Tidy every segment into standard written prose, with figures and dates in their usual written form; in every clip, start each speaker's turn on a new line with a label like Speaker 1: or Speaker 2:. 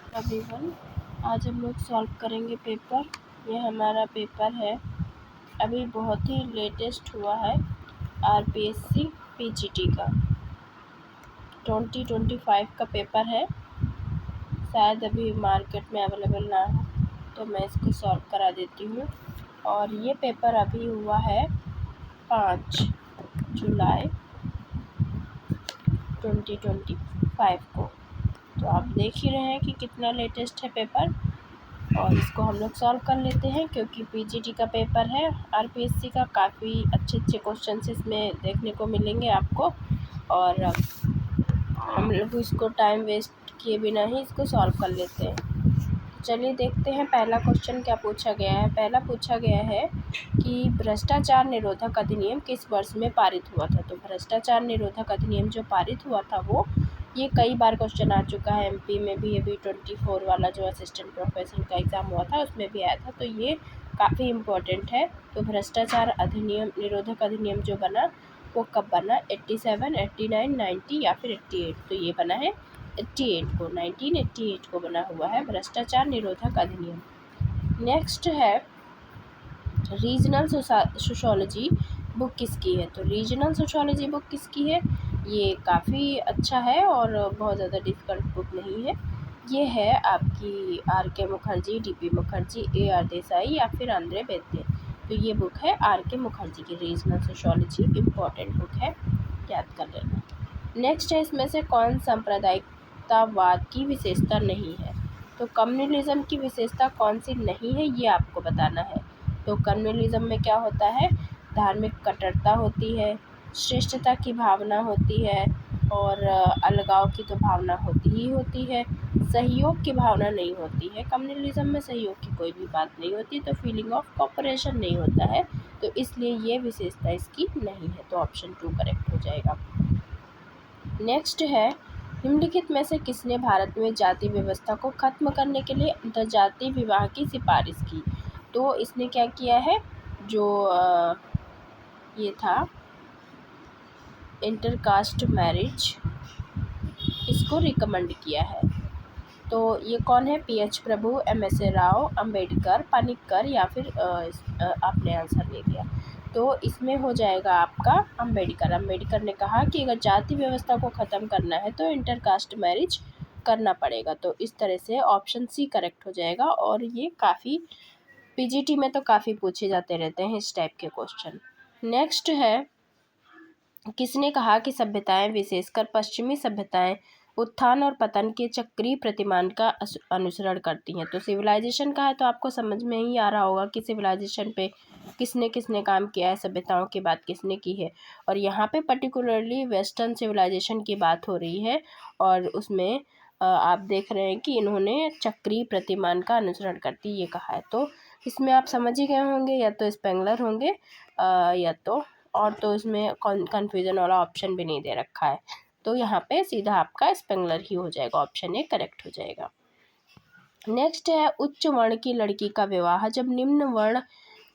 Speaker 1: Everyone, आज हम लोग सॉल्व करेंगे पेपर। ये हमारा पेपर है, अभी बहुत ही लेटेस्ट हुआ है, आरपीएससी पीजीटी का 2025 का पेपर है। शायद अभी मार्केट में अवेलेबल ना हो, तो मैं इसको सॉल्व करा देती हूँ। और ये पेपर अभी हुआ है 5 जुलाई 2025 को। तो आप देख ही रहे हैं कि कितना लेटेस्ट है पेपर, और इसको हम लोग सॉल्व कर लेते हैं क्योंकि पीजीटी का पेपर है। आरपीएससी का काफ़ी अच्छे क्वेश्चंस इसमें देखने को मिलेंगे आपको, और हम लोग इसको टाइम वेस्ट किए बिना ही इसको सॉल्व कर लेते हैं। तो चलिए देखते हैं पहला क्वेश्चन क्या पूछा गया है। पहला पूछा गया है कि भ्रष्टाचार निरोधक अधिनियम किस वर्ष में पारित हुआ था। तो भ्रष्टाचार निरोधक अधिनियम जो पारित हुआ था वो ये कई बार क्वेश्चन आ चुका है। एमपी में भी अभी 24 वाला जो असिस्टेंट प्रोफेसर का एग्ज़ाम हुआ था उसमें भी आया था, तो ये काफ़ी इम्पोर्टेंट है। तो भ्रष्टाचार अधिनियम निरोधक अधिनियम जो बना वो कब बना, 87, 89, 90 या फिर 88। तो ये बना है 88 को, 1988 को बना हुआ है भ्रष्टाचार निरोधक अधिनियम। नेक्स्ट है रीजनल सोशोलॉजी बुक किसकी है। तो रीजनल सोशोलॉजी बुक किसकी है, ये काफ़ी अच्छा है और बहुत ज़्यादा डिफ़िकल्ट बुक नहीं है। ये है आपकी R K. Mukherjee, D P. Mukherjee, A R. Desai या फिर आंद्रे वैद्य। तो ये बुक है आर.के. मुखर्जी की रीजनल सोशोलॉजी, इम्पॉर्टेंट बुक है, याद कर लेना। नेक्स्ट है इसमें से कौन सांप्रदायिकतावाद की विशेषता नहीं है। तो कम्युनलिज्म की विशेषता कौन सी नहीं है ये आपको बताना है। तो कम्युनलिज्म में क्या होता है, धार्मिक कट्टरता होती है, श्रेष्ठता की भावना होती है, और अलगाव की तो भावना होती ही होती है, सहयोग की भावना नहीं होती है। कम्युनलिज्म में सहयोग की कोई भी बात नहीं होती, तो फीलिंग ऑफ कोऑपरेशन नहीं होता है, तो इसलिए ये विशेषता इसकी नहीं है। तो ऑप्शन 2 करेक्ट हो जाएगा। नेक्स्ट है निम्नलिखित में से किसने भारत में जाति व्यवस्था को खत्म करने के लिए अंतर्जातीय विवाह की सिफारिश की। तो इसने क्या किया है, जो ये था इंटरकास्ट मैरिज, इसको रिकमेंड किया है। तो ये कौन है, पीएच प्रभु, एमएस राव, अंबेडकर, पानिक्कर या फिर आपने आंसर ले लिया। तो इसमें हो जाएगा आपका अंबेडकर। अंबेडकर ने कहा कि अगर जाति व्यवस्था को ख़त्म करना है तो इंटरकास्ट मैरिज करना पड़ेगा। तो इस तरह से ऑप्शन सी करेक्ट हो जाएगा। और ये काफ़ी पीजीटी में तो काफ़ी पूछे जाते रहते हैं इस टाइप के क्वेश्चन। नेक्स्ट है किसने कहा कि सभ्यताएं, विशेषकर पश्चिमी सभ्यताएं, उत्थान और पतन के चक्रीय प्रतिमान का अनुसरण करती हैं। तो सिविलाइजेशन का है, तो आपको समझ में ही आ रहा होगा कि सिविलाइजेशन पे किसने किसने काम किया है, सभ्यताओं की बात किसने की है। और यहाँ पे पर्टिकुलरली वेस्टर्न सिविलाइजेशन की बात हो रही है, और उसमें आप देख रहे हैं कि इन्होंने चक्रीय प्रतिमान का अनुसरण करती ये कहा है। तो इसमें आप समझ ही गए होंगे, या तो स्पेंगलर होंगे या तो, और तो इसमें कन्फ्यूज़न वाला ऑप्शन भी नहीं दे रखा है। तो यहाँ पे सीधा आपका स्पेंगलर ही हो जाएगा, ऑप्शन ए करेक्ट हो जाएगा। नेक्स्ट है उच्च वर्ण की लड़की का विवाह जब निम्न वर्ण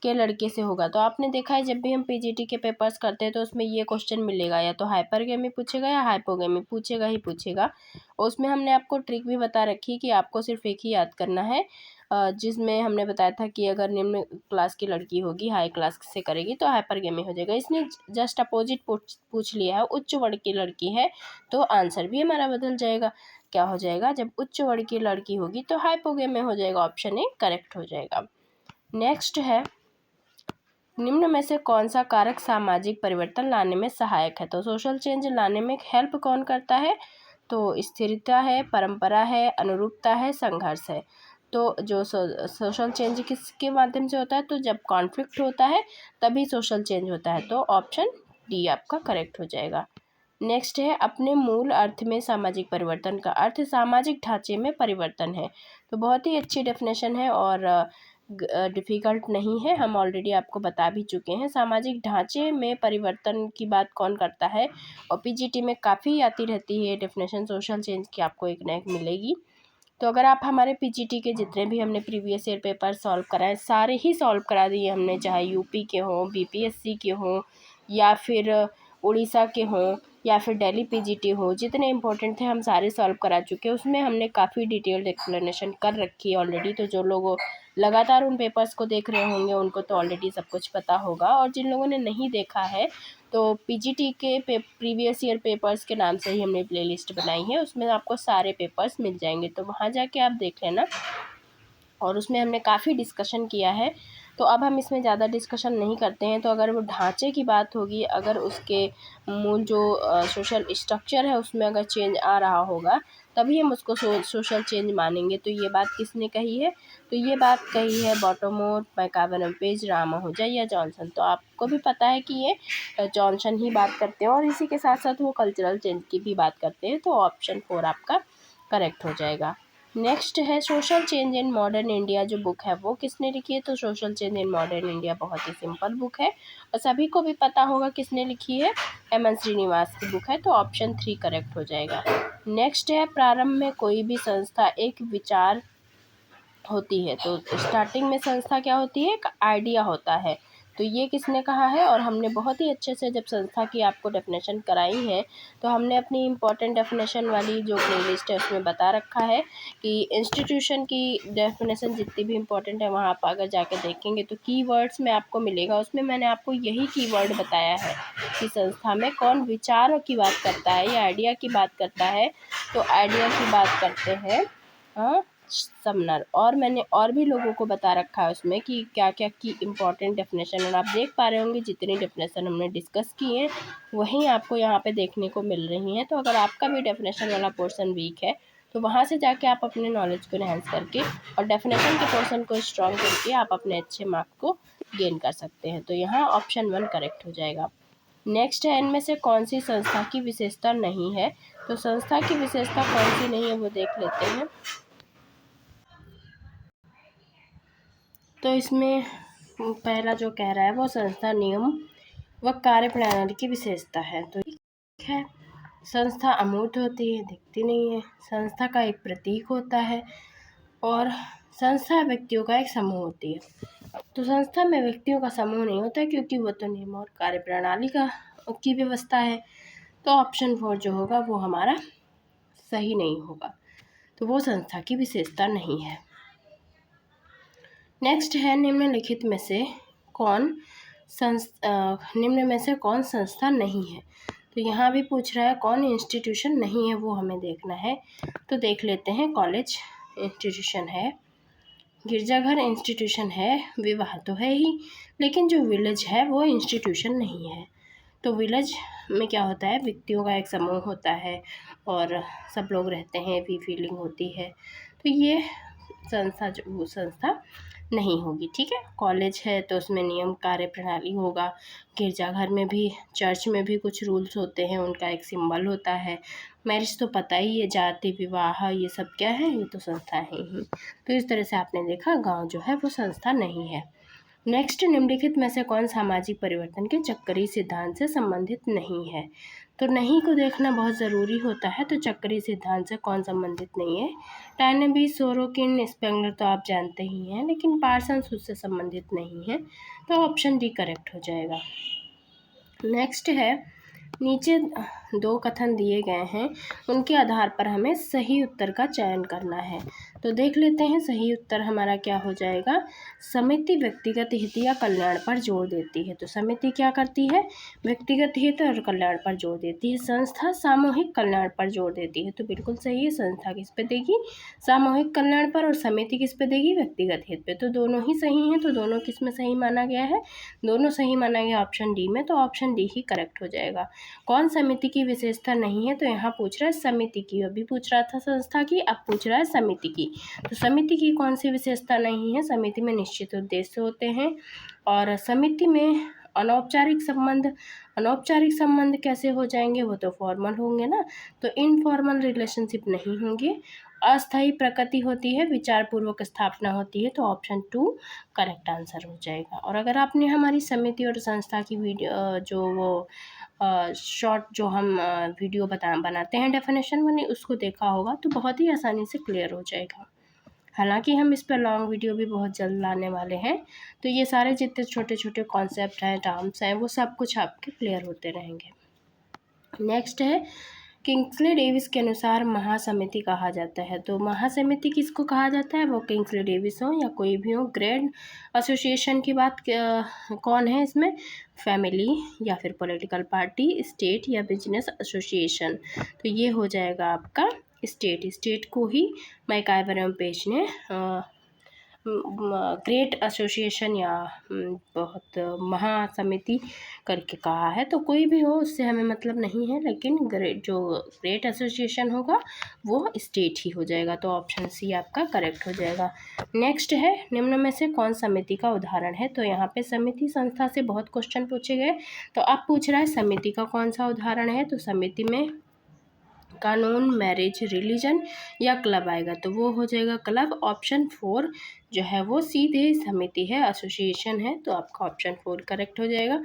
Speaker 1: के लड़के से होगा। तो आपने देखा है जब भी हम पीजीटी के पेपर्स करते हैं तो उसमें ये क्वेश्चन मिलेगा, या तो हाइपरगेमी पूछेगा या हाइपोगेमी पूछेगा ही पूछेगा। और उसमें हमने आपको ट्रिक भी बता रखी कि आपको सिर्फ एक ही याद करना है, जिसमें हमने बताया था कि अगर निम्न क्लास की लड़की होगी हाई क्लास से करेगी तो हाइपरगेमी हो जाएगा। इसने जस्ट अपोजिट पूछ लिया है, उच्च वर्ण की लड़की है, तो आंसर भी हमारा बदल जाएगा। क्या हो जाएगा, जब उच्च वर्ण की लड़की होगी तो हाइपोगेमी हो जाएगा, ऑप्शन ए करेक्ट हो जाएगा। नेक्स्ट है निम्न में से कौन सा कारक सामाजिक परिवर्तन लाने में सहायक है। तो सोशल चेंज लाने में हेल्प कौन करता है। तो स्थिरता है, परंपरा है, अनुरूपता है, संघर्ष है। तो जो सोशल चेंज किसके माध्यम से होता है, तो जब कॉन्फ्लिक्ट होता है तभी सोशल चेंज होता है। तो ऑप्शन डी आपका करेक्ट हो जाएगा। नेक्स्ट है अपने मूल अर्थ में सामाजिक परिवर्तन का अर्थ सामाजिक ढांचे में परिवर्तन है। तो बहुत ही अच्छी डेफिनेशन है और डिफ़िकल्ट नहीं है, हम ऑलरेडी आपको बता भी चुके हैं। सामाजिक ढांचे में परिवर्तन की बात कौन करता है, और पीजीटी में काफ़ी आती रहती है डेफिनेशन सोशल चेंज की, आपको एक ना एक मिलेगी। तो अगर आप हमारे पीजीटी के जितने भी हमने प्रीवियस ईयर पेपर सॉल्व कराए सारे ही सॉल्व करा दिए हमने, चाहे यूपी के हों, बीपीएससी के हों या फिर उड़ीसा के हों, या फिर दिल्ली पीजीटी हो, जितने इंपॉर्टेंट थे हम सारे सॉल्व करा चुके हैं। उसमें हमने काफ़ी डिटेल्ड एक्सप्लेनेशन कर रखी है ऑलरेडी। तो जो लोग लगातार उन पेपर्स को देख रहे होंगे उनको तो ऑलरेडी सब कुछ पता होगा, और जिन लोगों ने नहीं देखा है तो पीजीटी के प्रीवियस ईयर पेपर्स के नाम से ही हमने प्लेलिस्ट बनाई है, उसमें आपको सारे पेपर्स मिल जाएंगे, तो वहाँ जाके आप देख लेना। और उसमें हमने काफ़ी डिस्कशन किया है, तो अब हम इसमें ज़्यादा डिस्कशन नहीं करते हैं। तो अगर वो ढांचे की बात होगी, अगर उसके मूल जो सोशल स्ट्रक्चर है उसमें अगर चेंज आ रहा होगा तभी हम उसको सोशल चेंज मानेंगे। तो ये बात किसने कही है? तो ये बात कही है बॉटोमोर, मैकावन पेज, रामानुजा या जॉनसन। तो आपको भी पता है कि ये जॉनसन ही बात करते हैं, और इसी के साथ साथ वो कल्चरल चेंज की भी बात करते हैं। तो ऑप्शन 4 आपका करेक्ट हो जाएगा। नेक्स्ट है social change in modern India. जो बुक है वो किसने लिखी है? तो social change in modern India बहुत ही सिंपल बुक है और सभी को भी पता होगा किसने लिखी है। एम.एन. श्रीनिवास की बुक है, तो ऑप्शन 3 करेक्ट हो जाएगा। नेक्स्ट है प्रारंभ में कोई भी संस्था एक विचार होती है। तो स्टार्टिंग में संस्था क्या होती है? एक आइडिया होता है। तो ये किसने कहा है? और हमने बहुत ही अच्छे से जब संस्था की आपको डेफिनेशन कराई है तो हमने अपनी इम्पोर्टेंट डेफिनेशन वाली जो प्लेलिस्ट है उसमें बता रखा है कि इंस्टीट्यूशन की डेफिनेशन जितनी भी इम्पोर्टेंट है वहाँ आप अगर जाके देखेंगे तो कीवर्ड्स में आपको मिलेगा। उसमें मैंने आपको यही कीवर्ड बताया है कि संस्था में कौन विचारों की बात करता है या आइडिया की बात करता है। तो आइडिया की बात करते हैं समनर। और मैंने और भी लोगों को बता रखा है उसमें कि क्या क्या की इम्पोर्टेंट डेफिनेशन, और आप देख पा रहे होंगे जितनी डेफिनेशन हमने डिस्कस की है वहीं आपको यहाँ पे देखने को मिल रही हैं। तो अगर आपका भी डेफिनेशन वाला पोर्शन वीक है तो वहाँ से जाके आप अपने नॉलेज को एनहांस करके और डेफिनेशन के पोर्शन को स्ट्रॉन्ग करके आप अपने अच्छे मार्क को गेन कर सकते हैं। तो यहाँ ऑप्शन 1 करेक्ट हो जाएगा। नेक्स्ट है इनमें से कौन सी संस्था की विशेषता नहीं है? तो संस्था की विशेषता कौन सी नहीं है वो देख लेते हैं। तो इसमें पहला जो कह रहा है वो संस्था नियम व कार्य प्रणाली की विशेषता है। तो ठीक है, संस्था अमूर्त होती है, दिखती नहीं है, संस्था का एक प्रतीक होता है, और संस्था व्यक्तियों का एक समूह होती है। तो संस्था में व्यक्तियों का समूह नहीं होता क्योंकि वो तो नियम और कार्य प्रणाली की व्यवस्था है। तो ऑप्शन 4 जो होगा वो हमारा सही नहीं होगा, तो वो संस्था की विशेषता नहीं है। नेक्स्ट है निम्नलिखित में से कौन संस्था नहीं है? तो यहाँ भी पूछ रहा है कौन इंस्टीट्यूशन नहीं है, वो हमें देखना है। तो देख लेते हैं। कॉलेज इंस्टीट्यूशन है, गिरजाघर इंस्टीट्यूशन है, विवाह तो है ही, लेकिन जो विलेज है वो इंस्टीट्यूशन नहीं है। तो विलेज में क्या होता है? व्यक्तियों का एक समूह होता है और सब लोग रहते हैं, भी फीलिंग होती है। तो ये संस्था नहीं होगी। ठीक है, कॉलेज है तो उसमें नियम कार्य प्रणाली होगा। गिरजाघर में भी, चर्च में भी कुछ रूल्स होते हैं, उनका एक सिंबल होता है। मैरिज तो पता ही है, जाति विवाह ये सब क्या है? ये तो संस्था है ही। तो इस तरह से आपने देखा गांव जो है वो संस्था नहीं है। नेक्स्ट, निम्नलिखित में से कौन सामाजिक परिवर्तन के चक्करी सिद्धांत से संबंधित नहीं है? तो नहीं को देखना बहुत ज़रूरी होता है। तो चक्करी सिद्धांत से कौन संबंधित नहीं है? टायनेबी, सोरोकिन, स्पेंगलर तो आप जानते ही हैं, लेकिन पार्सन्स उससे संबंधित नहीं है। तो ऑप्शन डी करेक्ट हो जाएगा। नेक्स्ट है, नीचे 2 कथन दिए गए हैं, उनके आधार पर हमें सही उत्तर का चयन करना है। तो देख लेते हैं सही उत्तर हमारा क्या हो जाएगा। समिति व्यक्तिगत हित या कल्याण पर जोर देती है। तो समिति क्या करती है? व्यक्तिगत हित और कल्याण पर जोर देती है। संस्था सामूहिक कल्याण पर जोर देती है। तो बिल्कुल सही है, संस्था किस पे देगी? सामूहिक कल्याण पर, और समिति किस पे देगी? व्यक्तिगत हित पे। तो दोनों ही सही हैं। तो दोनों किस में सही माना गया है? दोनों सही माना गया ऑप्शन डी में। तो ऑप्शन डी ही करेक्ट हो जाएगा। कौन समिति की विशेषता नहीं है? तो यहाँ पूछ रहा है समिति की। अभी पूछ रहा था संस्था की, अब पूछ रहा है समिति की। तो समिति की कौन सी विशेषता नहीं है? समिति में निश्चित उद्देश्य होते हैं, और समिति में अनौपचारिक संबंध कैसे हो जाएंगे? वो तो फॉर्मल होंगे ना। तो इनफॉर्मल रिलेशनशिप नहीं होंगे। अस्थायी प्रकृति होती है, विचारपूर्वक स्थापना होती है। तो ऑप्शन 2 करेक्ट आंसर हो जाएगा। और अगर आपने हमारी समिति और संस्था की वीडियो जो वो शॉर्ट जो हम वीडियो बनाते हैं डेफिनेशन वाली, उसको देखा होगा तो बहुत ही आसानी से क्लियर हो जाएगा। हालांकि हम इस पर लॉन्ग वीडियो भी बहुत जल्द लाने वाले हैं, तो ये सारे जितने छोटे छोटे कॉन्सेप्ट हैं, टर्म्स हैं, वो सब कुछ आपके क्लियर होते रहेंगे। नेक्स्ट है, किंग्सले डेविस के अनुसार महासमिति कहा जाता है। तो महासमिति किसको कहा जाता है? वो किंग्सले डेविस हो या कोई भी हो। ग्रेड एसोसिएशन की बात कौन है इसमें? फैमिली या फिर पॉलिटिकल पार्टी, स्टेट या बिजनेस एसोसिएशन। तो ये हो जाएगा आपका स्टेट। स्टेट को ही मैकाइवर एवं पेज ने ग्रेट एसोसिएशन या बहुत महासमिति करके कहा है। तो कोई भी हो उससे हमें मतलब नहीं है, लेकिन जो ग्रेट एसोसिएशन होगा वो स्टेट ही हो जाएगा। तो ऑप्शन सी आपका करेक्ट हो जाएगा। नेक्स्ट है, निम्न में से कौन समिति का उदाहरण है? तो यहाँ पे समिति संस्था से बहुत क्वेश्चन पूछे गए। तो अब पूछ रहा है समिति का कौन सा उदाहरण है? तो समिति में कानून, मैरिज, रिलीजन या क्लब आएगा। तो वो हो जाएगा क्लब। ऑप्शन 4 जो है वो सीधे समिति है, एसोसिएशन है। तो आपका ऑप्शन 4 करेक्ट हो जाएगा।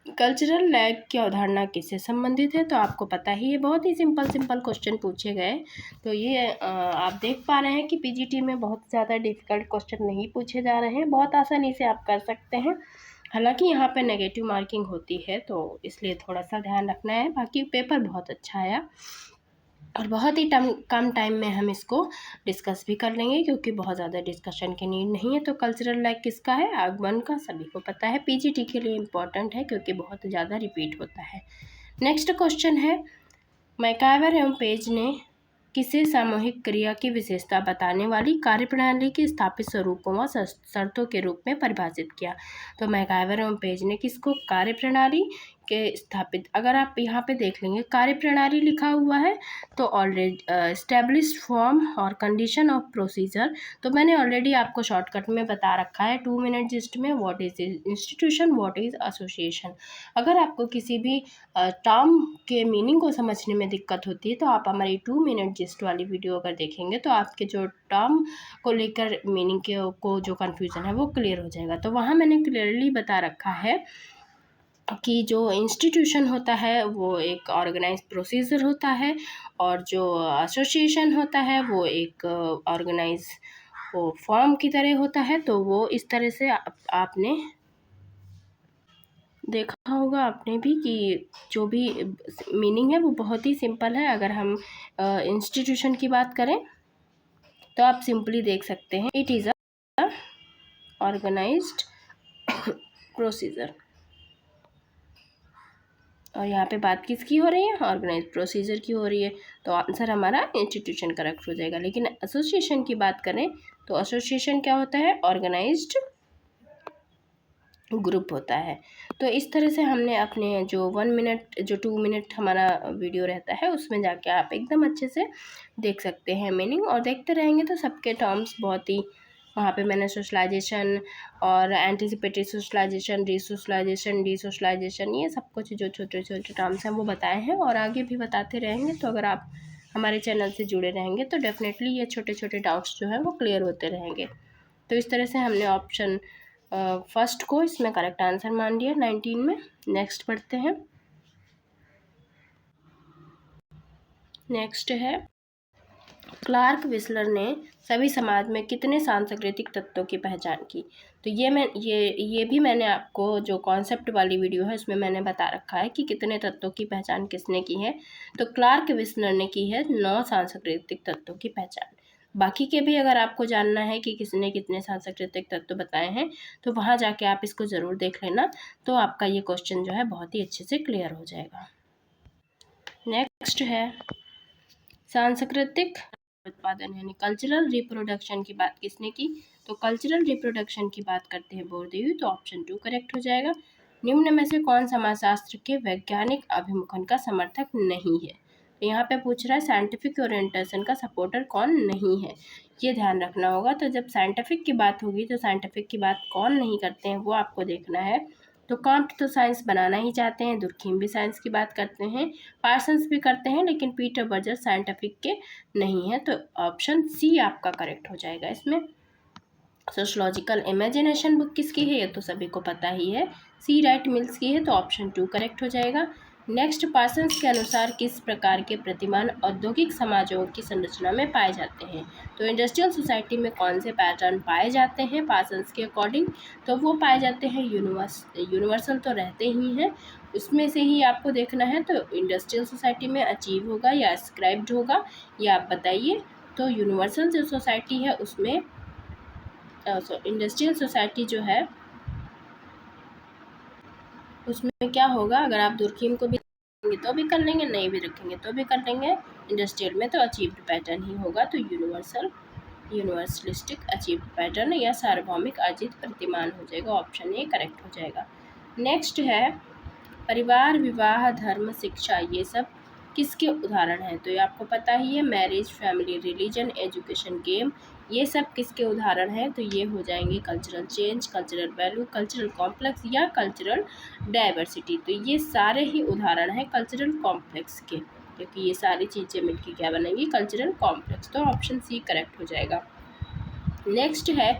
Speaker 1: कल्चरल लैग की अवधारणा किससे संबंधित है? तो आपको पता ही है, बहुत ही सिंपल क्वेश्चन पूछे गए। तो ये आप देख पा रहे हैं कि पीजीटी में बहुत ज़्यादा डिफिकल्ट क्वेश्चन नहीं पूछे जा रहे हैं, बहुत आसानी से आप कर सकते हैं। हालांकि यहाँ पे नेगेटिव मार्किंग होती है, तो इसलिए थोड़ा सा ध्यान रखना है। बाकी पेपर बहुत अच्छा आया और बहुत ही कम टाइम में हम इसको डिस्कस भी कर लेंगे, क्योंकि बहुत ज़्यादा डिस्कशन की नीड नहीं है। तो कल्चरल लैग किसका है? आगमन का, सभी को पता है। पीजीटी के लिए इम्पॉर्टेंट है क्योंकि बहुत ज़्यादा रिपीट होता है। नेक्स्ट क्वेश्चन है, मैकाइवर एवं पेज ने किसे सामूहिक क्रिया की विशेषता बताने वाली कार्यप्रणाली के स्थापित स्वरूपों व शर्तों के रूप में परिभाषित किया? तो मैकाइवर एवं पेज ने किसको कार्यप्रणाली के स्थापित, अगर आप यहाँ पे देख लेंगे कार्यप्रणाली लिखा हुआ है तो ऑलरेडी एस्टेब्लिश्ड फॉर्म और कंडीशन ऑफ प्रोसीजर। तो मैंने ऑलरेडी आपको शॉर्टकट में बता रखा है 2 मिनट जिस्ट में, what is institution, what is association. अगर आपको किसी भी टर्म के मीनिंग को समझने में दिक्कत होती है तो आप हमारी 2 मिनट जिस्ट वाली वीडियो अगर देखेंगे तो आपके जो टर्म को लेकर मीनिंग के को जो कन्फ्यूज़न है वो क्लियर हो जाएगा। तो वहाँ मैंने क्लियरली बता रखा है कि जो इंस्टीट्यूशन होता है वो एक ऑर्गेनाइज प्रोसीजर होता है, और जो एसोसिएशन होता है वो एक ऑर्गेनाइज वो फॉर्म की तरह होता है। तो वो इस तरह से आपने देखा होगा आपने भी कि जो भी मीनिंग है वो बहुत ही सिंपल है। अगर हम इंस्टीट्यूशन की बात करें तो आप सिंपली देख सकते हैं, it is a organised procedure. और यहाँ पे बात किसकी हो रही है? ऑर्गेनाइज प्रोसीजर की हो रही है। तो आंसर हमारा इंस्टीट्यूशन करेक्ट हो जाएगा। लेकिन एसोसिएशन की बात करें तो एसोसिएशन क्या होता है? ऑर्गेनाइज्ड ग्रुप होता है। तो इस तरह से हमने अपने जो 1 मिनट जो 2 मिनट हमारा वीडियो रहता है उसमें जाके आप एकदम अच्छे से देख सकते हैं मीनिंग, और देखते रहेंगे तो सबके टर्म्स बहुत ही, वहाँ पे मैंने सोशलाइजेशन और एंटिसिपेटरी सोशलाइजेशन, रीसोशलाइजेशन, डीसोशलाइजेशन, ये सब कुछ जो छोटे छोटे टर्म्स हैं वो बताए हैं और आगे भी बताते रहेंगे। तो अगर आप हमारे चैनल से जुड़े रहेंगे तो डेफिनेटली ये छोटे छोटे डाउट्स जो हैं वो क्लियर होते रहेंगे। तो इस तरह से हमने ऑप्शन फर्स्ट को इसमें करेक्ट आंसर मान लिया 19 में। नेक्स्ट पढ़ते हैं। नेक्स्ट है, क्लार्क विस्लर ने सभी समाज में कितने सांस्कृतिक तत्वों की पहचान की? तो ये भी मैंने आपको जो कॉन्सेप्ट वाली वीडियो है उसमें मैंने बता रखा है कि कितने तत्वों की पहचान किसने की है। तो क्लार्क विस्लर ने की है 9 सांस्कृतिक तत्वों की पहचान। बाकी के भी अगर आपको जानना है कि किसने कितने सांस्कृतिक तत्व बताए हैं तो वहाँ जाके आप इसको ज़रूर देख लेना, तो आपका ये क्वेश्चन जो है बहुत ही अच्छे से क्लियर हो जाएगा। नेक्स्ट है, सांस्कृतिक उत्पादन यानी कल्चरल रिप्रोडक्शन की बात किसने की? तो कल्चरल रिप्रोडक्शन की बात करते हैं बोरदेवी। तो ऑप्शन 2 करेक्ट हो जाएगा। निम्न में से कौन समाजशास्त्र के वैज्ञानिक अभिमुखन का समर्थक नहीं है? तो यहाँ पे पूछ रहा है साइंटिफिक ओरिएंटेशन का सपोर्टर कौन नहीं है, ये ध्यान रखना होगा। तो जब साइंटिफिक की बात होगी तो साइंटिफिक की बात कौन नहीं करते हैं वो आपको देखना है। तो कांट तो साइंस बनाना ही चाहते हैं, दुर्खीम भी साइंस की बात करते हैं, पार्सन्स भी करते हैं, लेकिन पीटर बर्जर साइंटिफिक के नहीं है। तो ऑप्शन सी आपका करेक्ट हो जाएगा इसमें। सोशलॉजिकल इमेजिनेशन बुक किसकी है? ये तो सभी को पता ही है, सी राइट मिल्स की है। तो ऑप्शन 2 करेक्ट हो जाएगा। नेक्स्ट, पार्सन्स के अनुसार किस प्रकार के प्रतिमान औद्योगिक समाजों की संरचना में पाए जाते हैं? तो इंडस्ट्रियल सोसाइटी में कौन से पैटर्न पाए जाते हैं पार्सन्स के अकॉर्डिंग? तो वो पाए जाते हैं यूनिवर्सल तो रहते ही हैं, उसमें से ही आपको देखना है। तो इंडस्ट्रियल सोसाइटी में अचीव होगा या स्क्राइब्ड होगा, ये आप बताइए। तो यूनिवर्सल जो सोसाइटी है उसमें इंडस्ट्रियल सोसाइटी जो है उसमें क्या होगा, अगर आप दुर्खीम को भी रखेंगे तो भी कर लेंगे, नहीं भी रखेंगे तो भी कर लेंगे, इंडस्ट्रियल में तो अचीव्ड पैटर्न ही होगा। तो यूनिवर्सलिस्टिक अचीव्ड पैटर्न या सार्वभौमिक अर्जित प्रतिमान हो जाएगा, ऑप्शन ए करेक्ट हो जाएगा। नेक्स्ट है परिवार, विवाह, धर्म, शिक्षा, ये सब किसके उदाहरण हैं? तो ये आपको पता ही है, marriage, family, religion, education, game, ये सब किसके उदाहरण हैं? तो ये हो जाएंगे cultural change, cultural value, cultural complex या कल्चरल डाइवर्सिटी। तो ये सारे ही उदाहरण हैं कल्चरल कॉम्प्लेक्स के, क्योंकि ये सारी चीज़ें मिलकर क्या बनेंगी, कल्चरल कॉम्प्लेक्स। तो ऑप्शन सी करेक्ट हो जाएगा। नेक्स्ट है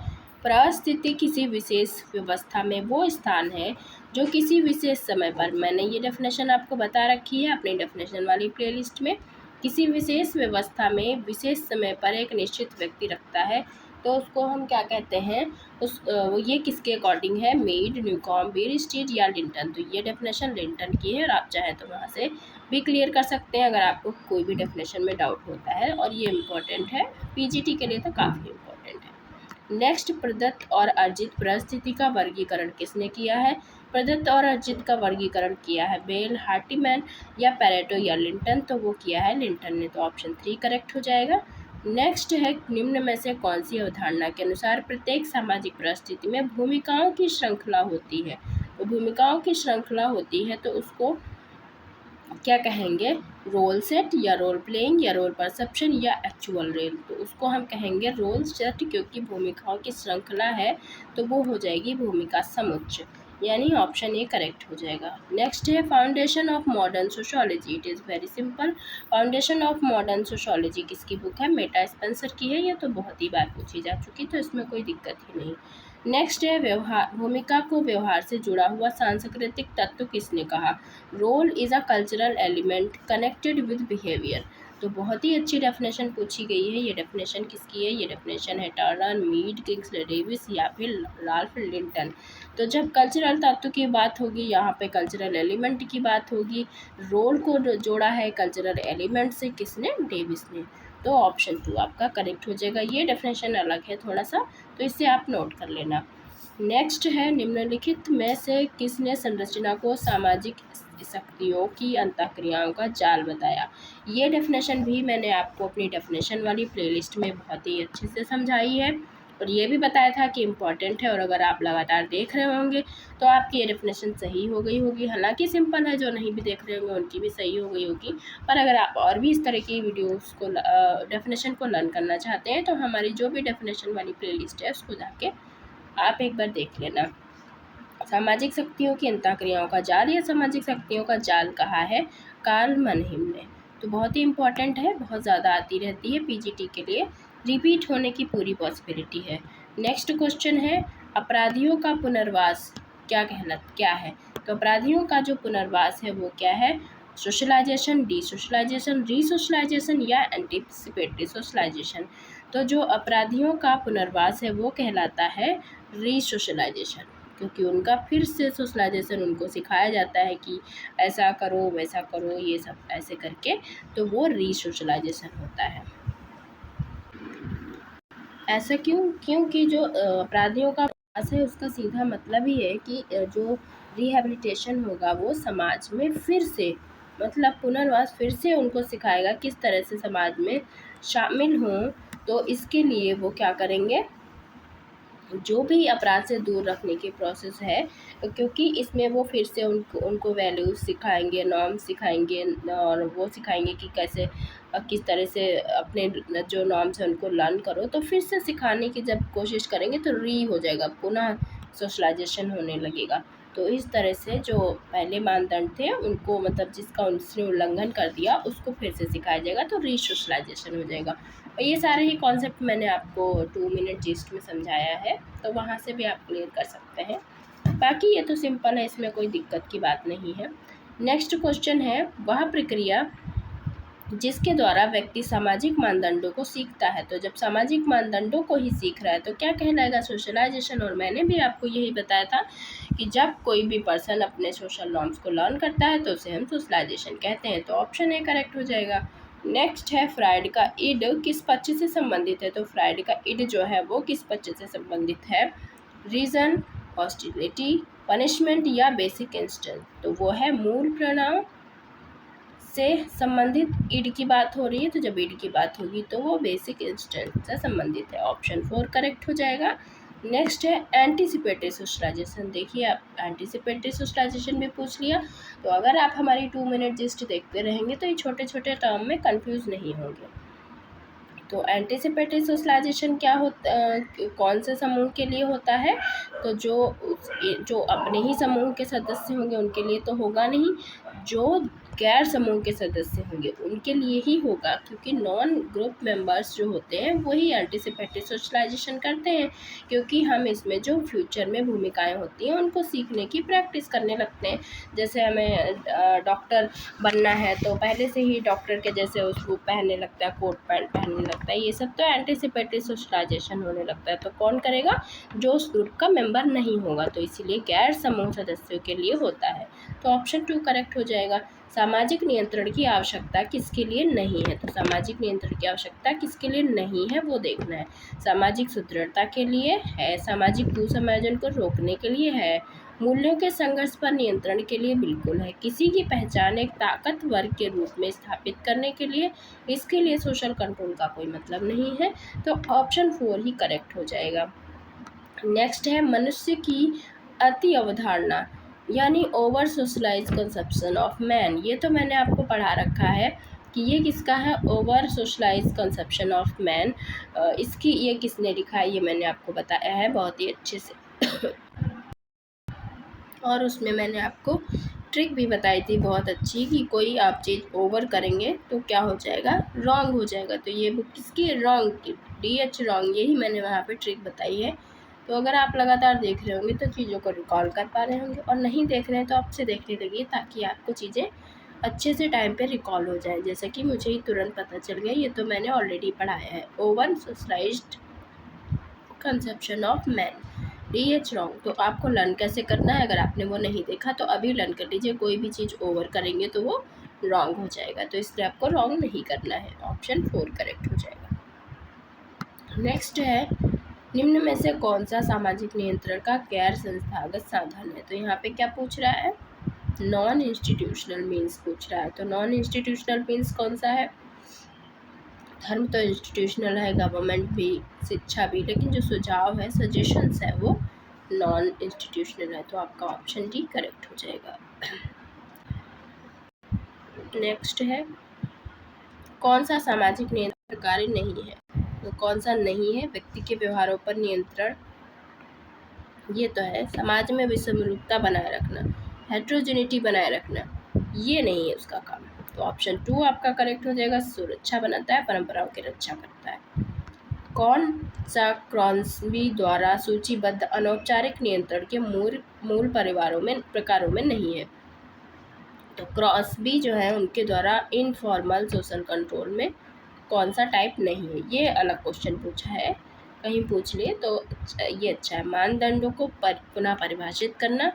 Speaker 1: परिस्थिति किसी विशेष व्यवस्था में वो स्थान है जो किसी विशेष समय पर, मैंने ये डेफिनेशन आपको बता रखी है अपनी डेफिनेशन वाली प्लेलिस्ट में, किसी विशेष व्यवस्था में विशेष समय पर एक निश्चित व्यक्ति रखता है, तो उसको हम क्या कहते हैं, ये किसके अकॉर्डिंग है, मीड, न्यूकॉम, बीर स्ट्रीट या लिंटन। तो ये डेफिनेशन लिंटन की है और आप चाहें तो वहाँ से भी क्लियर कर सकते हैं अगर आपको कोई भी डेफिनेशन में डाउट होता है, और ये इम्पोर्टेंट है पीजीटी के लिए, तो काफ़ी इम्पोर्टेंट है। नेक्स्ट, प्रदत्त और अर्जित परिस्थिति का वर्गीकरण किसने किया है? प्रदत्त और अर्जित का वर्गीकरण किया है बेल, हार्टीमैन या पैरेटो या लिंटन। तो वो किया है लिंटन ने, तो ऑप्शन 3 करेक्ट हो जाएगा। नेक्स्ट है निम्न में से कौन सी अवधारणा के अनुसार प्रत्येक सामाजिक परिस्थिति में भूमिकाओं की श्रृंखला होती है? तो भूमिकाओं की श्रृंखला होती है तो उसको क्या कहेंगे, रोल सेट या रोल प्लेइंग या रोल परसेप्शन या एक्चुअल रोल। तो उसको हम कहेंगे रोल सेट, क्योंकि भूमिकाओं की श्रृंखला है तो वो हो जाएगी भूमिका समुच्चय, यानी ऑप्शन ए करेक्ट हो जाएगा। नेक्स्ट है foundation of modern sociology, it is very simple. Foundation of modern sociology किसकी बुक है? मेटा स्पेंसर की है, ये तो बहुत ही बार पूछी जा चुकी, तो इसमें कोई दिक्कत ही नहीं। नेक्स्ट है व्यवहार, भूमिका को व्यवहार से जुड़ा हुआ सांस्कृतिक तत्व किसने कहा? Role is a cultural element connected with behaviour. तो बहुत ही अच्छी डेफिनेशन पूछी गई है। ये डेफिनेशन किसकी है? ये डेफिनेशन है टर्नर, मीड, किंग्सले डेविस या फिर राल्फ लिंटन। तो जब कल्चरल तत्व की बात होगी, यहाँ पे कल्चरल एलिमेंट की बात होगी, रोल को जोड़ा है कल्चरल एलिमेंट से किसने? डेविस ने। तो ऑप्शन 2 आपका करेक्ट हो जाएगा। ये डेफिनेशन अलग है थोड़ा सा, तो इसे आप नोट कर लेना। नेक्स्ट है निम्नलिखित में से किसने संरचना को सामाजिक शक्तियों की अंतःक्रियाओं का जाल बताया? ये डेफिनेशन भी मैंने आपको अपनी डेफिनेशन वाली प्लेलिस्ट में बहुत ही अच्छे से समझाई है, और ये भी बताया था कि इम्पॉर्टेंट है, और अगर आप लगातार देख रहे होंगे तो आपकी ये डेफिनेशन सही हो गई होगी। हालांकि सिंपल है, जो नहीं भी देख रहे होंगे उनकी भी सही हो गई होगी, पर अगर आप और भी इस तरह की वीडियोस को डेफिनेशन को लर्न करना चाहते हैं तो हमारी जो भी डेफिनेशन वाली प्लेलिस्ट है उसको जाके आप एक बार देख लेना। सामाजिक शक्तियों की अंतःक्रियाओं का जाल या सामाजिक शक्तियों का जाल कहा है कार्ल मनहिम ने। तो बहुत ही इम्पॉर्टेंट है, बहुत ज़्यादा आती रहती है पीजीटी के लिए, रिपीट होने की पूरी पॉसिबिलिटी है। नेक्स्ट क्वेश्चन है अपराधियों का पुनर्वास क्या है? तो अपराधियों का जो पुनर्वास है वो क्या है? सोशलाइजेशन, डिसोशलाइजेशन, रीसोशलाइजेशन या एंटीसिपेटरी सोशलाइजेशन। तो जो अपराधियों का पुनर्वास है वो कहलाता है रीसोशलाइजेशन, क्योंकि उनका फिर से सोशलाइजेशन उनको सिखाया जाता है कि ऐसा करो वैसा करो ये सब ऐसे करके, तो वो रीसोशलाइजेशन होता है। ऐसा क्योंकि जो अपराधियों का प्रयास है उसका सीधा मतलब ही है कि जो रिहैबिलिटेशन होगा वो समाज में फिर से, मतलब पुनर्वास फिर से उनको सिखाएगा किस तरह से समाज में शामिल हों। तो इसके लिए वो क्या करेंगे, जो भी अपराध से दूर रखने की प्रोसेस है, क्योंकि इसमें वो फिर से उनको वैल्यूज सिखाएंगे, नॉर्म्स सिखाएंगे, और वो सिखाएंगे कि कैसे किस तरह से अपने जो नॉर्म्स हैं उनको लर्न करो। तो फिर से सिखाने की जब कोशिश करेंगे तो री हो जाएगा, पुनः सोशलाइजेशन होने लगेगा। तो इस तरह से जो पहले मानदंड थे उनको, मतलब जिसका उसने उल्लंघन कर दिया उसको फिर से सिखाया जाएगा, तो रीसोशलाइजेशन हो जाएगा। और ये सारे ही कॉन्सेप्ट मैंने आपको 2 मिनट जिस्ट में समझाया है, तो वहाँ से भी आप क्लियर कर सकते हैं। बाकी ये तो सिंपल है, इसमें कोई दिक्कत की बात नहीं है। नेक्स्ट क्वेश्चन है वह प्रक्रिया जिसके द्वारा व्यक्ति सामाजिक मानदंडों को सीखता है। तो जब सामाजिक मानदंडों को ही सीख रहा है तो क्या कहलाएगा? सोशलाइजेशन। और मैंने भी आपको यही बताया था कि जब कोई भी पर्सन अपने सोशल नॉर्म्स को लर्न करता है तो उसे हम सोशलाइजेशन कहते हैं। तो ऑप्शन ए करेक्ट हो जाएगा। नेक्स्ट है फ्राइड का इड किस पक्ष से संबंधित है? तो फ्राइड का इड जो है वो किस पक्ष से संबंधित है? रीजन, हॉस्टिलिटी, पनिशमेंट या बेसिक इंस्टेंस? तो वो है मूल प्रणव से संबंधित ईड की बात हो रही है। तो जब ईड की बात होगी तो वो बेसिक इंस्टेंस से संबंधित है। ऑप्शन 4 करेक्ट हो जाएगा। नेक्स्ट है एंटीसिपेटरी सोशलाइजेशन। देखिए, आप एंटीसिपेटरी सोशलाइजेशन भी पूछ लिया, तो अगर आप हमारी 2 मिनट जिस्ट देखते रहेंगे तो ये छोटे छोटे टर्म में कंफ्यूज नहीं होंगे। तो एंटीसिपेटरी सोशलाइजेशन क्या होता, कौन से समूह के लिए होता है? तो जो अपने ही समूह के सदस्य होंगे उनके लिए तो होगा नहीं, जो गैर समूह के सदस्य होंगे उनके लिए ही होगा, क्योंकि नॉन ग्रुप मेंबर्स जो होते हैं वही एंटीसिपेटरी सोशलाइजेशन करते हैं, क्योंकि हम इसमें जो फ्यूचर में भूमिकाएं होती हैं उनको सीखने की प्रैक्टिस करने लगते हैं। जैसे हमें डॉक्टर बनना है तो पहले से ही डॉक्टर के जैसे उसको पहनने लगता है, कोट पैंट पहनने लगता है, ये सब तो एंटीसिपेटरी सोशलाइजेशन होने लगता है। तो कौन करेगा? जो उस ग्रुप का मेंबर नहीं होगा। तो इसीलिए गैर समूह सदस्यों के लिए होता है। तो ऑप्शन 2 करेक्ट हो जाएगा। सामाजिक नियंत्रण की आवश्यकता किसके लिए नहीं है? तो सामाजिक नियंत्रण की आवश्यकता किसके लिए नहीं है वो देखना है। सामाजिक सुदृढ़ता के लिए है, सामाजिक कुसमायोजन को रोकने के लिए है, मूल्यों के संघर्ष पर नियंत्रण के लिए बिल्कुल है, किसी की पहचान एक ताकतवर के रूप में स्थापित करने के लिए, इसके लिए सोशल कंट्रोल का कोई मतलब नहीं है। तो ऑप्शन 4 ही करेक्ट हो जाएगा। नेक्स्ट है मनुष्य की अति अवधारणा यानी over socialise conception of man. ये तो मैंने आपको पढ़ा रखा है कि ये किसका है, over socialise conception of man. इसकी ये किसने लिखा है ये मैंने आपको बताया है बहुत ही अच्छे से और उसमें मैंने आपको ट्रिक भी बताई थी बहुत अच्छी कि कोई आप चीज़ ओवर करेंगे तो क्या हो जाएगा, रॉन्ग हो जाएगा। तो ये बुक किसकी है, रॉन्ग की, DH रॉन्ग, यही मैंने वहाँ पे ट्रिक बताई है। तो अगर आप लगातार देख रहे होंगे तो चीज़ों को रिकॉल कर पा रहे होंगे, और नहीं देख रहे हैं तो आपसे देखने लगिए ताकि आपको चीज़ें अच्छे से टाइम पे रिकॉल हो जाए। जैसे कि मुझे ही तुरंत पता चल गया, ये तो मैंने ऑलरेडी पढ़ाया है, over socialised conception of man, DH wrong. तो आपको लर्न कैसे करना है, अगर आपने वो नहीं देखा तो अभी लर्न कर लीजिए। कोई भी चीज़ ओवर करेंगे तो वो रॉन्ग हो जाएगा, तो इसलिए आपको रॉन्ग नहीं करना है। ऑप्शन 4 करेक्ट हो जाएगा। नेक्स्ट है निम्न में से कौन सा सामाजिक नियंत्रण का गैर संस्थागत साधन है? तो यहाँ पे क्या पूछ रहा है, नॉन इंस्टीट्यूशनल मीन्स पूछ रहा है। तो नॉन इंस्टीट्यूशनल मीन्स कौन सा है? धर्म तो इंस्टीट्यूशनल है, गवर्नमेंट भी, शिक्षा भी, लेकिन जो सुझाव है, सजेशंस है, वो नॉन इंस्टीट्यूशनल है। तो आपका ऑप्शन डी करेक्ट हो जाएगा। नेक्स्ट है कौन सा सामाजिक नियंत्रण कार्य नहीं है? तो कौन सा नहीं है? व्यक्ति के व्यवहारों पर नियंत्रण, ये तो है। समाज में विषमरूपता बनाए रखना, हेट्रोजेनिटी बनाए रखना, ये नहीं है उसका काम। तो ऑप्शन 2 आपका करेक्ट हो जाएगा। सुरक्षा बनाता है, परंपराओं की रक्षा करता है। कौन सा क्रॉन्सबी द्वारा सूचीबद्ध अनौपचारिक नियंत्रण के मूल प्रकारों में नहीं है? तो क्रॉन्सबी जो है उनके द्वारा इनफॉर्मल सोशल कंट्रोल में कौन सा टाइप नहीं है? ये अलग क्वेश्चन पूछा है, कहीं पूछ लिए तो ये अच्छा है। मानदंडों को पुनः परिभाषित करना,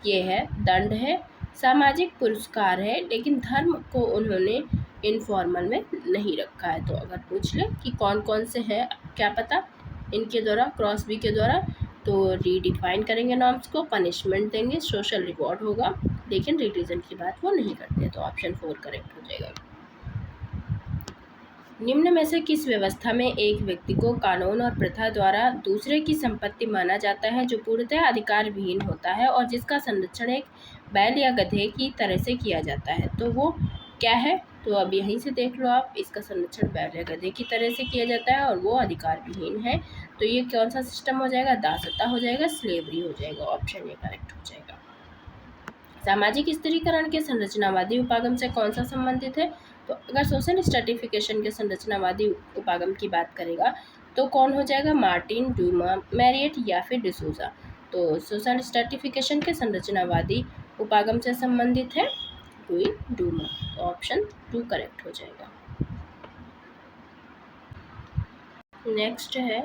Speaker 1: ये है। दंड है, सामाजिक पुरस्कार है, लेकिन धर्म को उन्होंने इनफॉर्मल में नहीं रखा है। तो अगर पूछ ले कि कौन कौन से हैं, क्या पता इनके द्वारा, क्रॉसबी के द्वारा, तो रीडिफाइन करेंगे नॉर्म्स को, पनिशमेंट देंगे, सोशल रिवॉर्ड होगा, लेकिन रिलीजन की बात वो नहीं करते। तो ऑप्शन 4 करेक्ट हो जाएगा। निम्न में से किस व्यवस्था में एक व्यक्ति को कानून और प्रथा द्वारा दूसरे की संपत्ति माना जाता है जो पूर्णतः अधिकार विहीन होता है और जिसका संरक्षण एक बैल या गधे की तरह से किया जाता है? तो वो क्या है? तो अब यहीं से देख लो आप, इसका संरक्षण बैल या गधे की तरह से किया जाता है और वो अधिकार विहीन है। तो ये कौन सा सिस्टम हो जाएगा? दासता हो जाएगा, स्लेवरी हो जाएगा। ऑप्शन ए करेक्ट हो जाएगा। सामाजिक स्थिरीकरण के संरचनावादी उपागम से कौन सा संबंधित है? तो अगर सोशल स्ट्रेटिफिकेशन के संरचनावादी उपागम की बात करेगा तो कौन हो जाएगा? मार्टिन, डूमा, मैरियट या फिर डिसूजा। तो सोशल स्ट्रेटिफिकेशन के संरचनावादी उपागम से संबंधित है डूमा। तो ऑप्शन 2 करेक्ट हो जाएगा। नेक्स्ट है,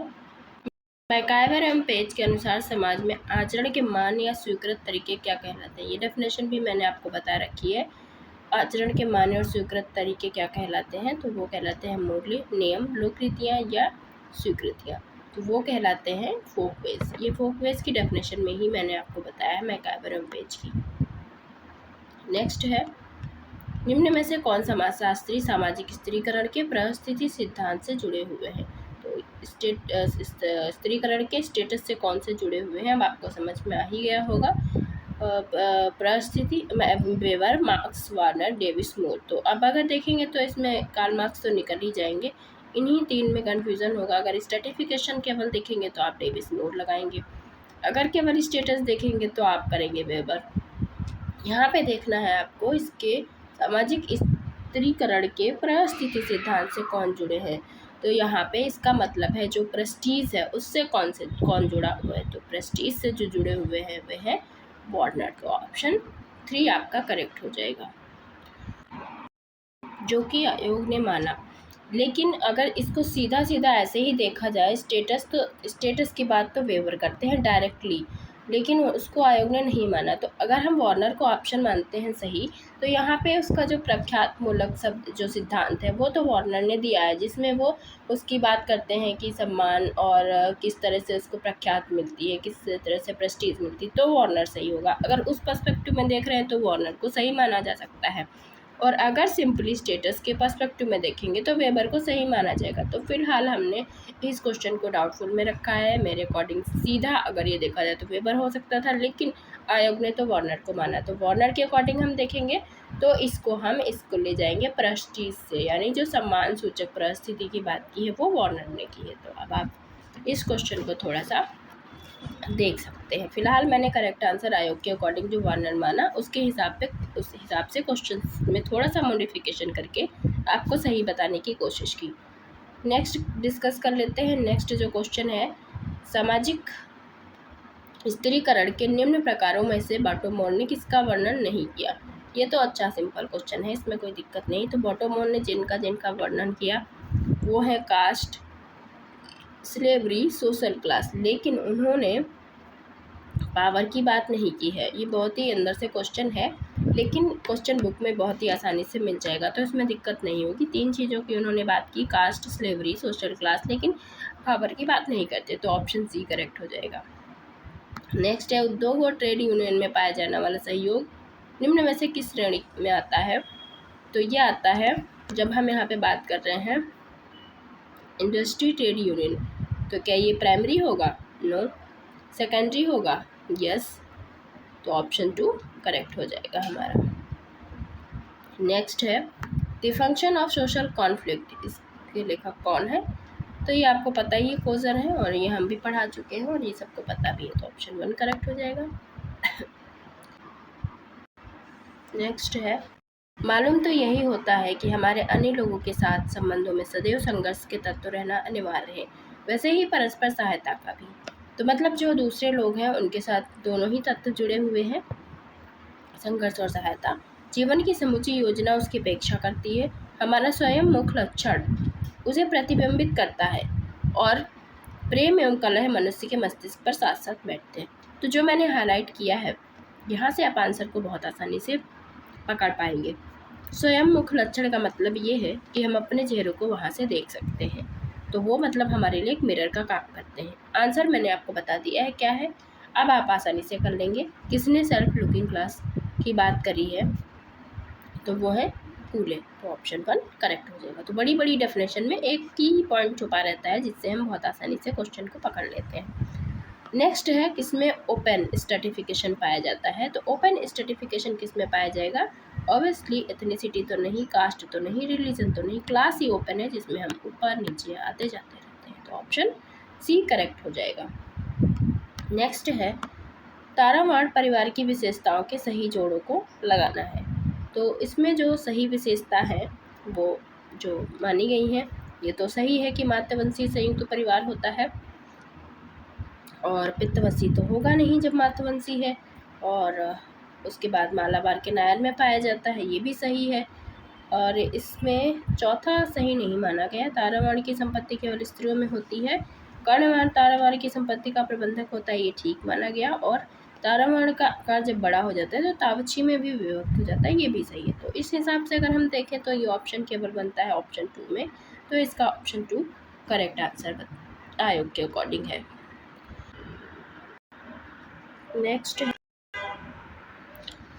Speaker 1: मैकाइवर एवं पेज के अनुसार समाज में आचरण के मान या स्वीकृत तरीके क्या कहलाते हैं। ये डेफिनेशन भी मैंने आपको बता रखी है। आचरण के मान और स्वीकृत तरीके क्या कहलाते हैं, तो वो कहलाते हैं मूल्य, नियम, लोकरीतियाँ या स्वीकृतियाँ। तो वो कहलाते हैं फोकवेज। ये फोकवेज की डेफिनेशन में ही मैंने आपको बताया है मैकाइवर एवं पेज की। नेक्स्ट है, निम्न में से कौन समाजशास्त्री सामाजिक स्त्रीकरण के परिस्थिति सिद्धांत से जुड़े हुए हैं। तो स्त्रीकरण के स्टेटस से कौन से जुड़े हुए हैं, अब आपको समझ में आ ही गया होगा। परिस्थिति वेबर, मार्क्स, वार्नर, डेविस, मोर। तो अब अगर देखेंगे तो इसमें कार्ल मार्क्स तो निकल ही जाएंगे, इन्हीं तीन में कन्फ्यूज़न होगा। अगर स्ट्रेटिफिकेशन केवल देखेंगे तो आप डेविस, मोर लगाएंगे। अगर केवल स्टेटस देखेंगे तो आप करेंगे वेबर। यहाँ पे देखना है आपको इसके सामाजिक स्त्रीकरण के परिस्थिति सिद्धांत से कौन जुड़े हैं। तो यहाँ पे इसका मतलब है जो प्रेस्टीज है उससे कौन जुड़ा हुआ है। तो प्रेस्टीज से जो जुड़े हुए हैं वे हैं वार्नर। तो ऑप्शन 3 आपका करेक्ट हो जाएगा, जो कि आयोग ने माना। लेकिन अगर इसको सीधा सीधा ऐसे ही देखा जाए, स्टेटस की बात तो वेवर करते हैं डायरेक्टली, लेकिन उसको आयोग ने नहीं माना। तो अगर हम वार्नर को ऑप्शन मानते हैं सही, तो यहाँ पे उसका जो प्रख्यात मूलक शब्द जो सिद्धांत है वो तो वार्नर ने दिया है, जिसमें वो उसकी बात करते हैं कि सम्मान और किस तरह से उसको प्रख्यात मिलती है, किस तरह से प्रेस्टीज मिलती है। तो वार्नर सही होगा। अगर उस पर्सपेक्टिव में देख रहे हैं तो वार्नर को सही माना जा सकता है, और अगर सिंपली स्टेटस के पर्सपेक्टिव में देखेंगे तो वेबर को सही माना जाएगा। तो फिलहाल हमने इस क्वेश्चन को डाउटफुल में रखा है। मेरे अकॉर्डिंग सीधा अगर ये देखा जाए तो वेबर हो सकता था, लेकिन आयोग ने तो वार्नर को माना। तो वार्नर के अकॉर्डिंग हम देखेंगे तो इसको ले जाएंगे प्रेस्टीज से, यानी जो सम्मान सूचक परिस्थिति की बात की है वो वार्नर ने की है। तो अब आप इस क्वेश्चन को थोड़ा सा देख सकते हैं। फिलहाल मैंने करेक्ट आंसर आयोग के अकॉर्डिंग जो वार्नर माना उस हिसाब से क्वेश्चन में थोड़ा सा मॉडिफिकेशन करके आपको सही बताने की कोशिश की। नेक्स्ट डिस्कस कर लेते हैं। नेक्स्ट जो क्वेश्चन है, सामाजिक स्त्रीकरण के निम्न प्रकारों में से बाटोमोर ने किसका वर्णन नहीं किया। ये तो अच्छा सिंपल क्वेश्चन है, इसमें कोई दिक्कत नहीं। तो बाटोमोर ने जिनका वर्णन किया वो है कास्ट, स्लेवरी, सोशल क्लास, लेकिन उन्होंने पावर की बात नहीं की है। ये बहुत ही अंदर से क्वेश्चन है, लेकिन क्वेश्चन बुक में बहुत ही आसानी से मिल जाएगा, तो इसमें दिक्कत नहीं होगी। 3 चीज़ों की उन्होंने बात की, कास्ट, स्लेवरी, सोशल क्लास, लेकिन पावर की बात नहीं करते। तो ऑप्शन सी करेक्ट हो जाएगा। नेक्स्ट है, उद्योग और ट्रेड यूनियन में पाया जाने वाला सहयोग निम्न में से किस श्रेणी में आता है। तो ये आता है, जब हम यहाँ पे बात कर रहे हैं इंडस्ट्री ट्रेड यूनियन, तो क्या ये प्राइमरी होगा? नो। सेकेंडरी होगा? यस। तो ऑप्शन 2 करेक्ट हो जाएगा हमारा। नेक्स्ट है, the function of social conflict, इसके लेखक कौन है। तो ये आपको पता ही है, कोजर है, और ये हम भी पढ़ा चुके हैं और ये सबको पता भी है। तो ऑप्शन 1 करेक्ट हो जाएगा। नेक्स्ट है, मालूम तो यही होता है कि हमारे अन्य लोगों के साथ संबंधों में सदैव संघर्ष के तत्व रहना अनिवार्य है, वैसे ही परस्पर सहायता का भी। तो मतलब जो दूसरे लोग हैं उनके साथ दोनों ही तत्व जुड़े हुए हैं, संघर्ष और सहायता। जीवन की समूची योजना उसकी अपेक्षा करती है, हमारा स्वयं मुख्य लक्षण उसे प्रतिबिंबित करता है, और प्रेम एवं कलह मनुष्य के मस्तिष्क पर साथ साथ बैठते हैं। तो जो मैंने हाईलाइट किया है, यहाँ से आप आंसर को बहुत आसानी से पकड़ पाएंगे। स्वयं मुख्य लक्षण का मतलब ये है कि हम अपने चेहरे को वहाँ से देख सकते हैं, तो वो मतलब हमारे लिए एक मिरर का काम करते हैं। आंसर मैंने आपको बता दिया है क्या है, अब आप आसानी से कर लेंगे। किसने सेल्फ लुकिंग ग्लास की बात करी है, तो वो है कूले। तो ऑप्शन 1 करेक्ट हो जाएगा। तो बड़ी बड़ी डेफिनेशन में एक की पॉइंट छुपा रहता है, जिससे हम बहुत आसानी से क्वेश्चन को पकड़ लेते हैं। नेक्स्ट है, किसमें ओपन स्ट्रेटिफिकेशन पाया जाता है। तो ओपन स्ट्रेटिफिकेशन किस में पाया जाएगा? ऑब्वियसली एथनिसिटी तो नहीं, कास्ट तो नहीं, रिलीजन तो नहीं, क्लास ही ओपन है, जिसमें हम ऊपर नीचे आते जाते रहते हैं। तो ऑप्शन सी करेक्ट हो जाएगा। नेक्स्ट है, तारामाड़ परिवार की विशेषताओं के सही जोड़ों को लगाना है। तो इसमें जो सही विशेषता है वो जो मानी गई है, ये तो सही है कि मातृवंशीय संयुक्त परिवार होता है, और पित्तवंशी तो होगा नहीं जब मातृवंशी है, और उसके बाद मालाबार के नायर में पाया जाता है, ये भी सही है। और इसमें चौथा सही नहीं माना गया। तारावाणी की संपत्ति केवल स्त्रियों में होती है। कर्णवाण तारावाणी की संपत्ति का प्रबंधक होता है, ये ठीक माना गया। और तारावाण का आकार जब बड़ा हो जाता है तो तावच्छी में भी विभक्त हो जाता है, ये भी सही है। तो इस हिसाब से अगर हम देखें तो ये ऑप्शन केवल बनता है ऑप्शन 2 में। तो इसका ऑप्शन 2 करेक्ट आंसर आयोग के अकॉर्डिंग है। नेक्स्ट,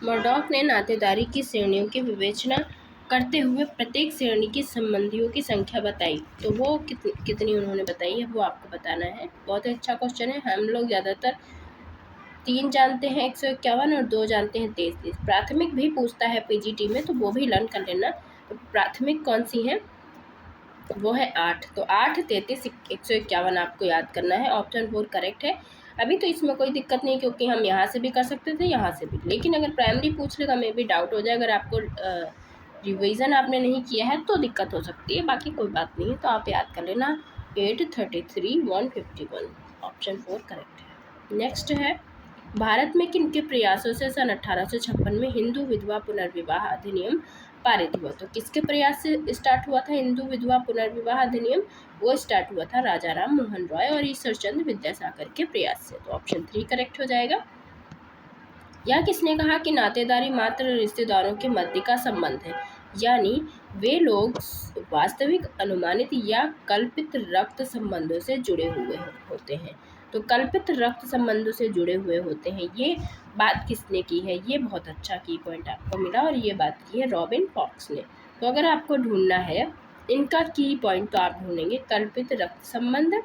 Speaker 1: मर्डॉक ने नातेदारी की श्रेणियों की विवेचना करते हुए प्रत्येक श्रेणी के संबंधियों की संख्या बताई। तो वो कितनी उन्होंने बताई है वो आपको बताना है। बहुत अच्छा क्वेश्चन है। हम लोग ज़्यादातर 3 जानते हैं 151 और 2 जानते हैं 33। प्राथमिक भी पूछता है पीजीटी में, तो वो भी लर्न कर लेना। तो प्राथमिक कौन सी है, वो है 8। तो 8, 33, 151 आपको याद करना है। ऑप्शन 4 करेक्ट है। अभी तो इसमें कोई दिक्कत नहीं, क्योंकि हम यहाँ से भी कर सकते थे, यहाँ से भी। लेकिन अगर प्राइमरी पूछ लेगा मे भी डाउट हो जाए। अगर आपको रिवीजन आपने नहीं किया है तो दिक्कत हो सकती है, बाकी कोई बात नहीं है। तो आप याद कर लेना 8, 33, 151। ऑप्शन 4 करेक्ट है। नेक्स्ट है, भारत में किन के प्रयासों से सन 1856 में हिंदू विधवा पुनर्विवाह अधिनियम पारित हुआ। तो किसके प्रयास से स्टार्ट हुआ था हिंदू विधवा पुनर्विवाह अधिनियम? वो स्टार्ट हुआ था राजा राम मोहन रॉय और ईश्वरचंद्र विद्यासागर के प्रयास से। तो ऑप्शन 3 करेक्ट हो जाएगा। यह किसने कहा कि नातेदारी मात्र रिश्तेदारों के मध्य का संबंध है, यानी वे लोग वास्तविक, अनुमानित या कल्पित रक्त संबंधों से जुड़े हुए होते हैं। तो कल्पित रक्त संबंधों से जुड़े हुए होते हैं, ये बात किसने की है? ये बहुत अच्छा की पॉइंट आपको मिला और ये बात की है रॉबिन फॉक्स ने। तो अगर आपको ढूंढना है इनका की पॉइंट, तो आप ढूंढेंगे कल्पित रक्त संबंध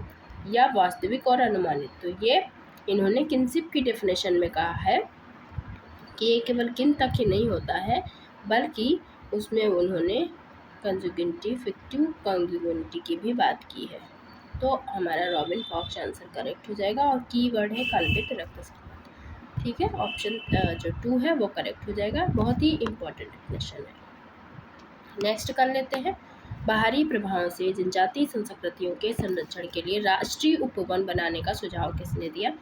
Speaker 1: या वास्तविक और अनुमानित। तो ये इन्होंने किनशिप की डेफिनेशन में कहा है कि ये केवल किन तक ही नहीं होता है, बल्कि उसमें उन्होंने कंजुगेंटी, फिक्टिव कंजुगेंटी की भी बात की है। तो हमारा रॉबिन फॉक्स आंसर करेक्ट हो जाएगा और कीवर्ड है कल्पित रक्त संबंध। ठीक है, ऑप्शन जो 2 है वो करेक्ट हो जाएगा। बहुत ही इंपॉर्टेंट डेफिनेशन है। नेक्स्ट कर लेते हैं, बाहरी प्रभावों से जनजातीय संस्कृतियों के संरक्षण के लिए राष्ट्रीय उपवन बनाने का सुझाव किसने दिया?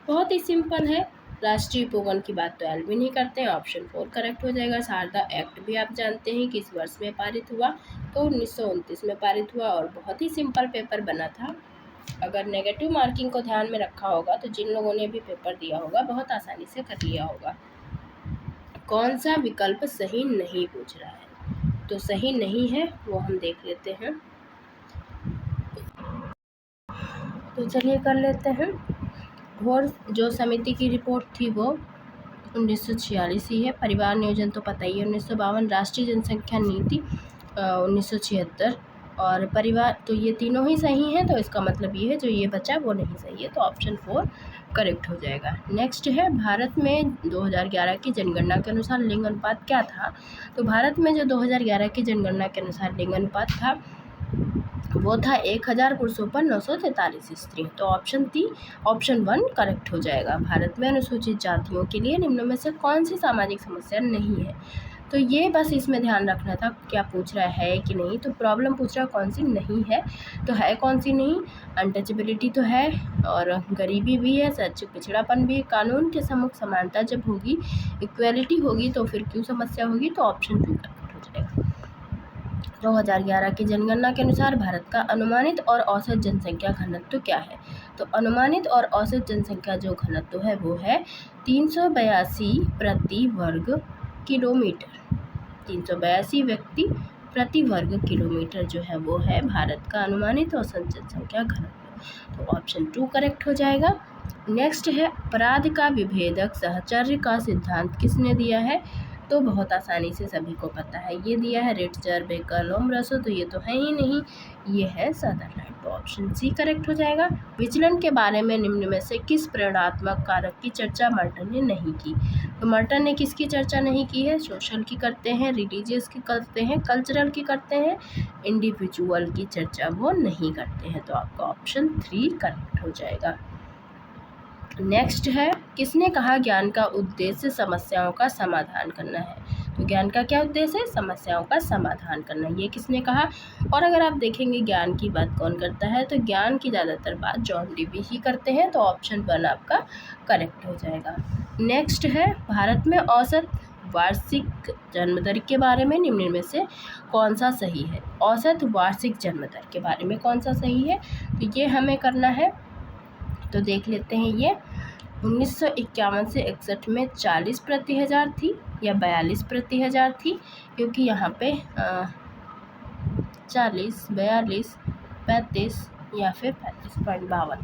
Speaker 1: बहुत ही सिंपल है, राष्ट्रीय उपवन की बात तो एल भी नहीं करते हैं। ऑप्शन 4 करेक्ट हो जाएगा। शारदा एक्ट भी आप जानते हैं किस वर्ष में पारित हुआ? तो 1929 में पारित हुआ और बहुत ही सिंपल पेपर बना था। अगर नेगेटिव मार्किंग को ध्यान में रखा होगा तो जिन लोगों ने भी पेपर दिया होगा बहुत आसानी से कर लिया होगा। कौन सा विकल्प सही नहीं पूछ रहा है? तो सही नहीं है वो हम देख लेते हैं। तो चलिए कर लेते हैं। घोर जो समिति की रिपोर्ट थी वो 1946 ही है। परिवार नियोजन तो पता ही है 1952। राष्ट्रीय जनसंख्या नीति 1976 और परिवार, तो ये तीनों ही सही हैं। तो इसका मतलब ये है जो ये बचा वो नहीं सही है। तो ऑप्शन 4 करेक्ट हो जाएगा। नेक्स्ट है, भारत में 2011 की जनगणना के अनुसार लिंग अनुपात क्या था? तो भारत में जो 2011 की जनगणना के अनुसार लिंग अनुपात था वो था 1000 पुरुषों पर 943 स्त्री। तो ऑप्शन 1 करेक्ट हो जाएगा। भारत में अनुसूचित जातियों के लिए निम्न में से कौन सी सामाजिक समस्या नहीं है? तो ये बस इसमें ध्यान रखना था, क्या पूछ रहा है कि नहीं। तो प्रॉब्लम पूछ रहा है कौन सी नहीं है, तो है कौन सी नहीं? अनटचेबिलिटी तो है और गरीबी भी है, शैक्षिक पिछड़ापन भी है। कानून के सम्मुख समानता जब होगी, इक्वेलिटी होगी, तो फिर क्यों समस्या होगी? तो ऑप्शन 2 करेक्ट हो जाएगा। 2011 की जनगणना के अनुसार भारत का अनुमानित और औसत जनसंख्या घनत्व क्या है? तो अनुमानित और औसत जनसंख्या जो घनत्व है वो है 382 प्रति वर्ग किलोमीटर। 382 व्यक्ति प्रति वर्ग किलोमीटर जो है वो है भारत का अनुमानित औसत जनसंख्या घनत्व। तो ऑप्शन 2 करेक्ट हो जाएगा। नेक्स्ट है, अपराध का विभेदक साहचर्य का सिद्धांत किसने दिया है? तो बहुत आसानी से सभी को पता है, ये दिया है रिट्जर, बेकर, लोम्ब्रसो। तो ये तो है ही नहीं, ये है सदरलैंड। तो ऑप्शन सी करेक्ट हो जाएगा। विचलन के बारे में निम्न में से किस प्रेरणात्मक कारक की चर्चा मर्टन ने नहीं की? तो मर्टन ने किसकी चर्चा नहीं की है? सोशल की करते हैं, रिलीजियस की करते हैं, कल्चरल की करते हैं, इंडिविजुअल की चर्चा वो नहीं करते हैं। तो आपका ऑप्शन 3 करेक्ट हो जाएगा। नेक्स्ट है, किसने कहा ज्ञान का उद्देश्य समस्याओं का समाधान करना है? तो ज्ञान का क्या उद्देश्य है? समस्याओं का समाधान करना। ये किसने कहा? और अगर आप देखेंगे ज्ञान की बात कौन करता है, तो ज्ञान की ज़्यादातर बात जॉन डीवी ही करते हैं। तो ऑप्शन 1 आपका करेक्ट हो जाएगा। नेक्स्ट है, भारत में औसत वार्षिक जन्म दर के बारे में निम्न में से कौन सा सही है। औसत वार्षिक जन्म दर के बारे में कौन सा सही है, तो ये हमें करना है। तो देख लेते हैं, ये 1951 से 61 में 40 प्रति हज़ार थी या 42 प्रति हज़ार थी, क्योंकि यहाँ पे 40, 42, 35 या फिर 35.52।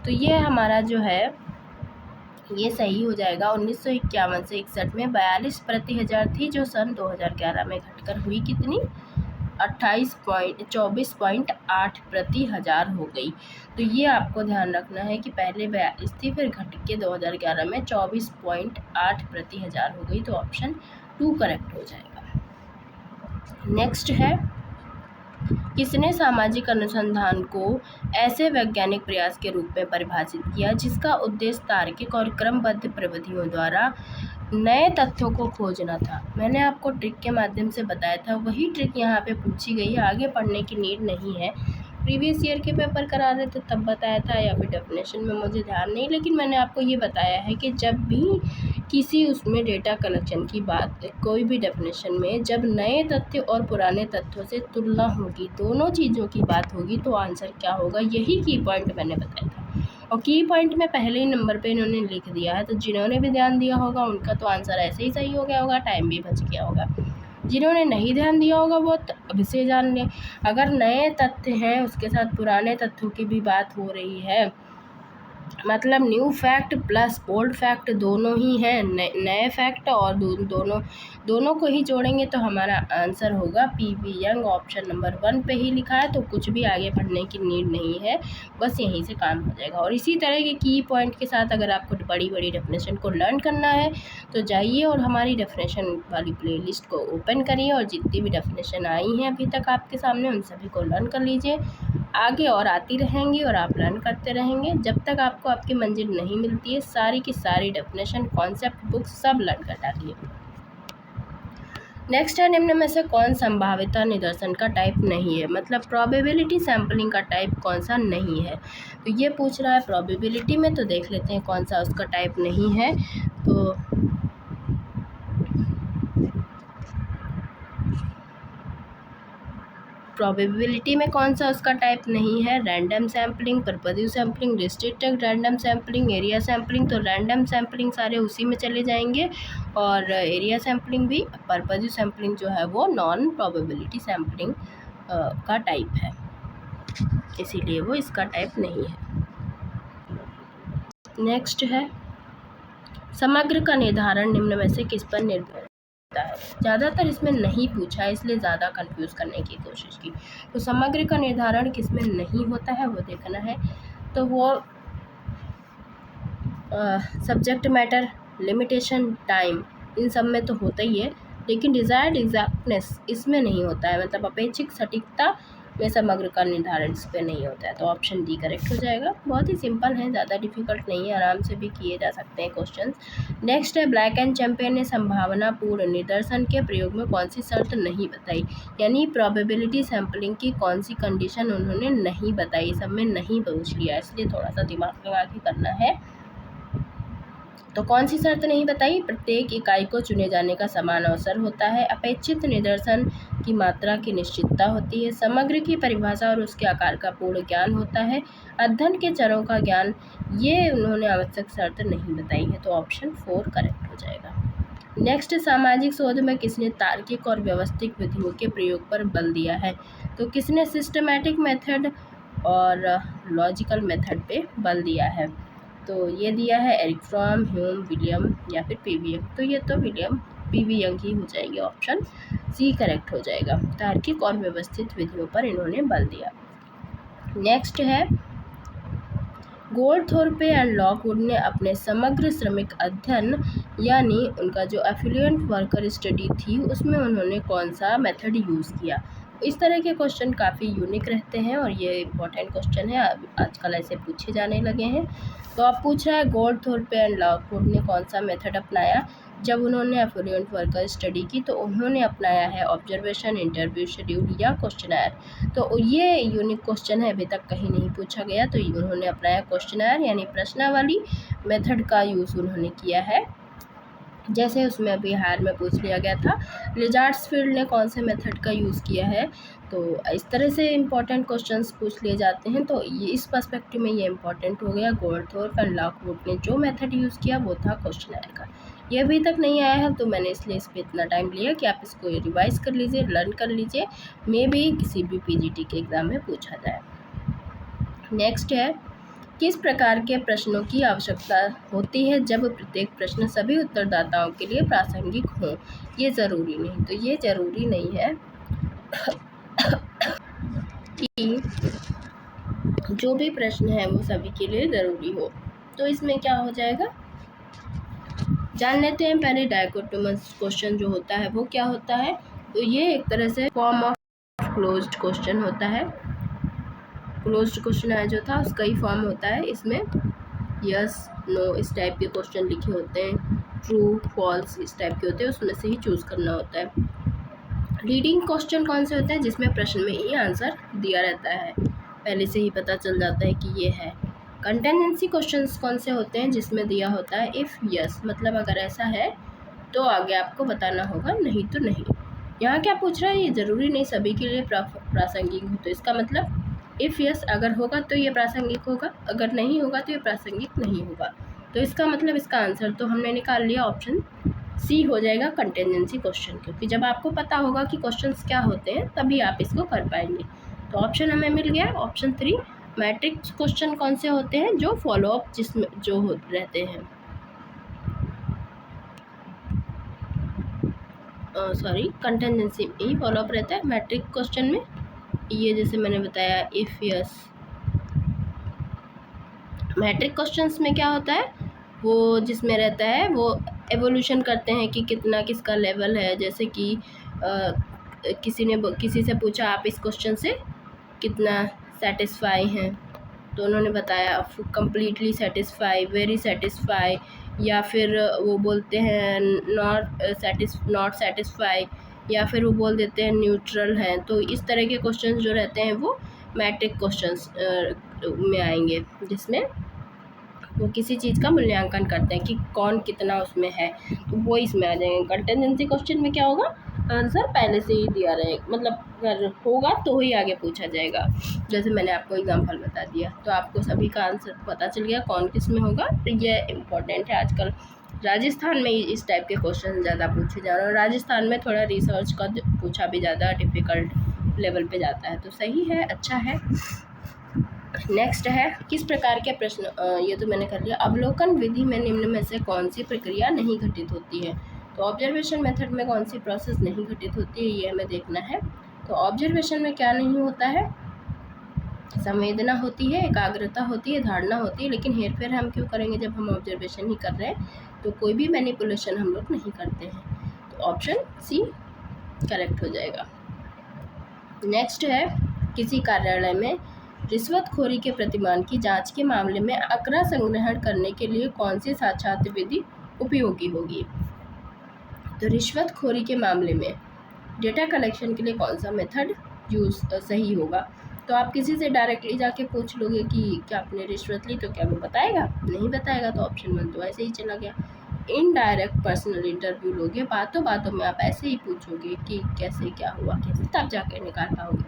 Speaker 1: तो ये हमारा जो है ये सही हो जाएगा। 1951 से 61 में 42 प्रति हज़ार थी, जो सन 2011 में घटकर हुई कितनी, 24.8 प्रति हज़ार हो गई। तो ये आपको ध्यान रखना है कि पहले 42 थी, फिर घट के 2011 में 24.8 प्रति हज़ार हो गई। तो ऑप्शन 2 करेक्ट हो जाएगा। नेक्स्ट है, किसने सामाजिक अनुसंधान को ऐसे वैज्ञानिक प्रयास के रूप में परिभाषित किया जिसका उद्देश्य तार्किक और क्रमबद्ध प्रविधियों द्वारा नए तथ्यों को खोजना था। मैंने आपको ट्रिक के माध्यम से बताया था, वही ट्रिक यहाँ पे पूछी गई है, आगे पढ़ने की नीड नहीं है। प्रीवियस ईयर के पेपर करा रहे थे तब बताया था, या फिर डेफिनेशन में मुझे ध्यान नहीं, लेकिन मैंने आपको ये बताया है कि जब भी किसी उसमें डेटा कलेक्शन की बात, कोई भी डेफिनेशन में जब नए तथ्य और पुराने तथ्यों से तुलना होगी, दोनों चीज़ों की बात होगी, तो आंसर क्या होगा, यही की पॉइंट मैंने बताया था। और की पॉइंट में पहले ही नंबर पे इन्होंने लिख दिया है, तो जिन्होंने भी ध्यान दिया होगा उनका तो आंसर ऐसे ही सही हो गया होगा, टाइम भी बच गया होगा। जिन्होंने नहीं ध्यान दिया होगा वो अभी से जान लें। अगर नए तथ्य हैं उसके साथ पुराने तथ्यों की भी बात हो रही है, मतलब new fact plus old fact दोनों ही हैं, नए फैक्ट और दोनों को ही जोड़ेंगे तो हमारा आंसर होगा पीवी यंग। ऑप्शन नंबर 1 पे ही लिखा है, तो कुछ भी आगे पढ़ने की नीड नहीं है, बस यहीं से काम हो जाएगा। और इसी तरह के की पॉइंट के साथ अगर आपको बड़ी बड़ी डेफिनेशन को लर्न करना है तो जाइए और हमारी डेफिनेशन वाली प्लेलिस्ट को ओपन करिए और जितनी भी डेफिनेशन आई हैं अभी तक आपके सामने उन सभी को लर्न कर लीजिए। आगे और आती रहेंगी और आप लर्न करते रहेंगे जब तक आपको आपकी मंजिल नहीं मिलती है। सारी की सारी डेफिनेशन, कॉन्सेप्ट बुक सब लर्न कर डालिए। नेक्स्ट है, निम्न में से कौन संभाव्यता निदर्शन का टाइप नहीं है, मतलब प्रोबेबिलिटी सैम्पलिंग का टाइप कौन सा नहीं है। तो ये पूछ रहा है प्रोबेबिलिटी में, तो देख लेते हैं कौन सा उसका टाइप नहीं है। तो प्रोबेबिलिटी में कौन सा उसका टाइप नहीं है, random sampling, purposive sampling, restricted random sampling, area sampling. तो रैंडम सैम्पलिंग सारे उसी में चले जाएंगे, और एरिया सैम्पलिंग भी। परपज़िव सैम्पलिंग जो है वो नॉन प्रोबेबिलिटी सैम्पलिंग का टाइप है, इसीलिए वो इसका टाइप नहीं है। नेक्स्ट है, समग्र का निर्धारण निम्न में से किस पर निर्भर है। ज़्यादातर इसमें नहीं पूछा है, इसलिए ज़्यादा कंफ्यूज करने की कोशिश की। तो समग्र का निर्धारण किसमें नहीं होता है वो देखना है। तो वो सब्जेक्ट मैटर, लिमिटेशन, टाइम, इन सब में तो होता ही है, लेकिन डिज़ायर्ड एग्जैक्टनेस इसमें नहीं होता है, मतलब अपेक्षित सटीकता में समग्र का निर्धारण इस पर नहीं होता है। तो ऑप्शन डी करेक्ट हो जाएगा। बहुत ही सिंपल है, ज़्यादा डिफिकल्ट नहीं है, आराम से भी किए जा सकते हैं क्वेश्चन। नेक्स्ट है, ब्लैक एंड चैंपियन ने संभावनापूर्ण निदर्शन के प्रयोग में कौन सी शर्त नहीं बताई, यानी प्रोबेबिलिटी सैम्पलिंग की कौन सी कंडीशन उन्होंने नहीं बताई, सब में नहीं पूछ लिया, इसलिए थोड़ा सा दिमाग लगा के करना है। तो कौन सी शर्त नहीं बताई, प्रत्येक इकाई को चुने जाने का समान अवसर होता है, अपेक्षित निदर्शन की मात्रा की निश्चितता होती है, समग्र की परिभाषा और उसके आकार का पूर्ण ज्ञान होता है, अध्ययन के चरों का ज्ञान, ये उन्होंने आवश्यक शर्त नहीं बताई है। तो ऑप्शन 4 करेक्ट हो जाएगा। नेक्स्ट, सामाजिक शोध में किसने तार्किक और व्यवस्थित विधियों के प्रयोग पर बल दिया है। तो किसने सिस्टमैटिक मेथड और लॉजिकल मेथड पे बल दिया है। तो ये दिया है एरिक फ्रॉम, ह्यूम, विलियम या फिर पीवी यंग। तो ये तो पीवी यंग ही हो जाएगी, ऑप्शन सी करेक्ट हो जाएगा। तार्किक और व्यवस्थित विधियों पर इन्होंने बल दिया। नेक्स्ट है, गोल्डथोर्पे एंड लॉकवुड ने अपने समग्र श्रमिक अध्ययन यानी उनका जो एफिलिएंट वर्कर स्टडी थी उसमें उन्होंने कौन सा मेथड यूज़ किया। इस तरह के क्वेश्चन काफ़ी यूनिक रहते हैं और ये इम्पोर्टेंट क्वेश्चन है, आजकल ऐसे पूछे जाने लगे हैं। तो आप पूछ रहा है गोल्डथोर्पे एंड लॉकवुड ने कौन सा मेथड अपनाया जब उन्होंने एफिलिएंट वर्कर स्टडी की। तो उन्होंने अपनाया है ऑब्जर्वेशन, इंटरव्यू, शेड्यूल या क्वेश्चनर। तो ये यूनिक क्वेश्चन है, अभी तक कहीं नहीं पूछा गया। तो उन्होंने अपनाया क्वेश्चनर यानी प्रश्नावली मेथड का यूज़ उन्होंने किया है जैसे उसमें बिहार में पूछ लिया गया था रिचर्ड्स फील्ड ने कौन से मेथड का यूज़ किया है। तो इस तरह से इम्पॉर्टेंट क्वेश्चंस पूछ लिए जाते हैं। तो ये इस पर्सपेक्टिव में ये इम्पॉर्टेंट हो गया। गोल्डथॉर्प एंड लॉकवुड ने जो मेथड यूज़ किया वो था क्वेश्चनर का। ये अभी तक नहीं आया है तो मैंने इसलिए इस पर इतना टाइम लिया कि आप इसको रिवाइज कर लीजिए, लर्न कर लीजिए, मे बी किसी भी पीजीटी के एग्ज़ाम में पूछा जाए। नेक्स्ट है, किस प्रकार के प्रश्नों की आवश्यकता होती है जब प्रत्येक प्रश्न सभी उत्तरदाताओं के लिए प्रासंगिक हो। ये ज़रूरी नहीं, तो ये ज़रूरी नहीं है कि जो भी प्रश्न है वो सभी के लिए ज़रूरी हो। तो इसमें क्या हो जाएगा, जान लेते हैं पहले। डायकोटोमस क्वेश्चन जो होता है वो क्या होता है। तो ये एक तरह से फॉर्म ऑफ क्लोज्ड क्वेश्चन होता है। क्लोज्ड क्वेश्चन जो था उसका ही फॉर्म होता है। इसमें यस नो इस टाइप के क्वेश्चन लिखे होते हैं, ट्रू फॉल्स इस टाइप के होते हैं, उसमें से ही चूज़ करना होता है। रीडिंग क्वेश्चन कौन से होते हैं, जिसमें प्रश्न में ही आंसर दिया रहता है, पहले से ही पता चल जाता है कि ये है। कंटेंजेंसी क्वेश्चंस कौन से होते हैं, जिसमें दिया होता है इफ़ यस, मतलब अगर ऐसा है तो आगे आपको बताना होगा, नहीं तो नहीं। यहाँ क्या पूछ रहा है, ये ज़रूरी नहीं सभी के लिए प्रासंगिक हो। तो इसका मतलब इफ़ यस अगर होगा तो ये प्रासंगिक होगा, अगर नहीं होगा तो ये प्रासंगिक नहीं होगा। तो इसका मतलब इसका आंसर तो हमने निकाल लिया, ऑप्शन सी हो जाएगा कंटेंजेंसी क्वेश्चन, क्योंकि जब आपको पता होगा कि क्वेश्चंस क्या होते हैं तभी आप इसको कर पाएंगे। तो ऑप्शन हमें मिल गया, ऑप्शन 3। मैट्रिक्स क्वेश्चन कौन से होते हैं, जो फॉलोअप जिसमें जो रहते हैं, सॉरी कंटेंजेंसी में ही फॉलोअप रहता है। मैट्रिक क्वेश्चन में ये जैसे मैंने बताया इफ़ यस। मैट्रिक क्वेश्चंस में क्या होता है, वो जिसमें रहता है वो एवोल्यूशन करते हैं कि कितना किसका लेवल है। जैसे कि किसी से पूछा आप इस क्वेश्चन से कितना सेटिस्फाई हैं, तो उन्होंने बताया कम्प्लीटली सेटिस्फाई, वेरी सेटिस्फाई, या फिर वो बोलते हैं नॉट सेटिस्फाई, या फिर वो बोल देते हैं न्यूट्रल हैं। तो इस तरह के क्वेश्चंस जो रहते हैं वो मैट्रिक क्वेश्चंस में आएंगे, जिसमें वो किसी चीज़ का मूल्यांकन करते हैं कि कौन कितना उसमें है, तो वो इसमें आ जाएंगे। कंटेंजेंसी क्वेश्चन में क्या होगा, आंसर पहले से ही दिया रहेगा, मतलब अगर होगा तो ही आगे पूछा जाएगा। जैसे मैंने आपको एग्जांपल बता दिया, तो आपको सभी का आंसर पता चल गया कौन किस में होगा। तो ये इम्पोर्टेंट है। आजकल राजस्थान में इस टाइप के क्वेश्चन ज़्यादा पूछे जा रहे हैं, और राजस्थान में थोड़ा रिसर्च का पूछा भी ज़्यादा डिफ़िकल्ट लेवल पे जाता है, तो सही है, अच्छा है। नेक्स्ट है, किस प्रकार के प्रश्न, ये तो मैंने कर लिया। अवलोकन विधि में निम्न में से कौन सी प्रक्रिया नहीं घटित होती है। तो ऑब्जर्वेशन मेथड में कौन सी प्रोसेस नहीं घटित होती है, ये हमें देखना है। तो ऑब्जर्वेशन में क्या नहीं होता है, संवेदना होती है, एकाग्रता होती है, धारणा होती है, लेकिन हेर फेर हम क्यों करेंगे जब हम ऑब्जर्वेशन ही कर रहे हैं। तो कोई भी मैनिपुलेशन हम लोग नहीं करते हैं। तो ऑप्शन सी करेक्ट हो जाएगा। नेक्स्ट है, किसी कार्यालय में रिश्वतखोरी के प्रतिमान की जांच के मामले में आंकड़ा संग्रहण करने के लिए कौन सी साक्षात विधि उपयोगी होगी। तो रिश्वतखोरी के मामले में डेटा कलेक्शन के लिए कौन सा मेथड यूज़ सही होगा। तो आप किसी से डायरेक्टली जाके पूछ लोगे कि क्या आपने रिश्वत ली, तो क्या वो बताएगा, नहीं बताएगा। तो ऑप्शन 1 तो ऐसे ही चला गया। इनडायरेक्ट पर्सनल इंटरव्यू लोगे, बातों बातों में आप ऐसे ही पूछोगे कि कैसे क्या हुआ कैसे, तब जाके निकाल पाओगे,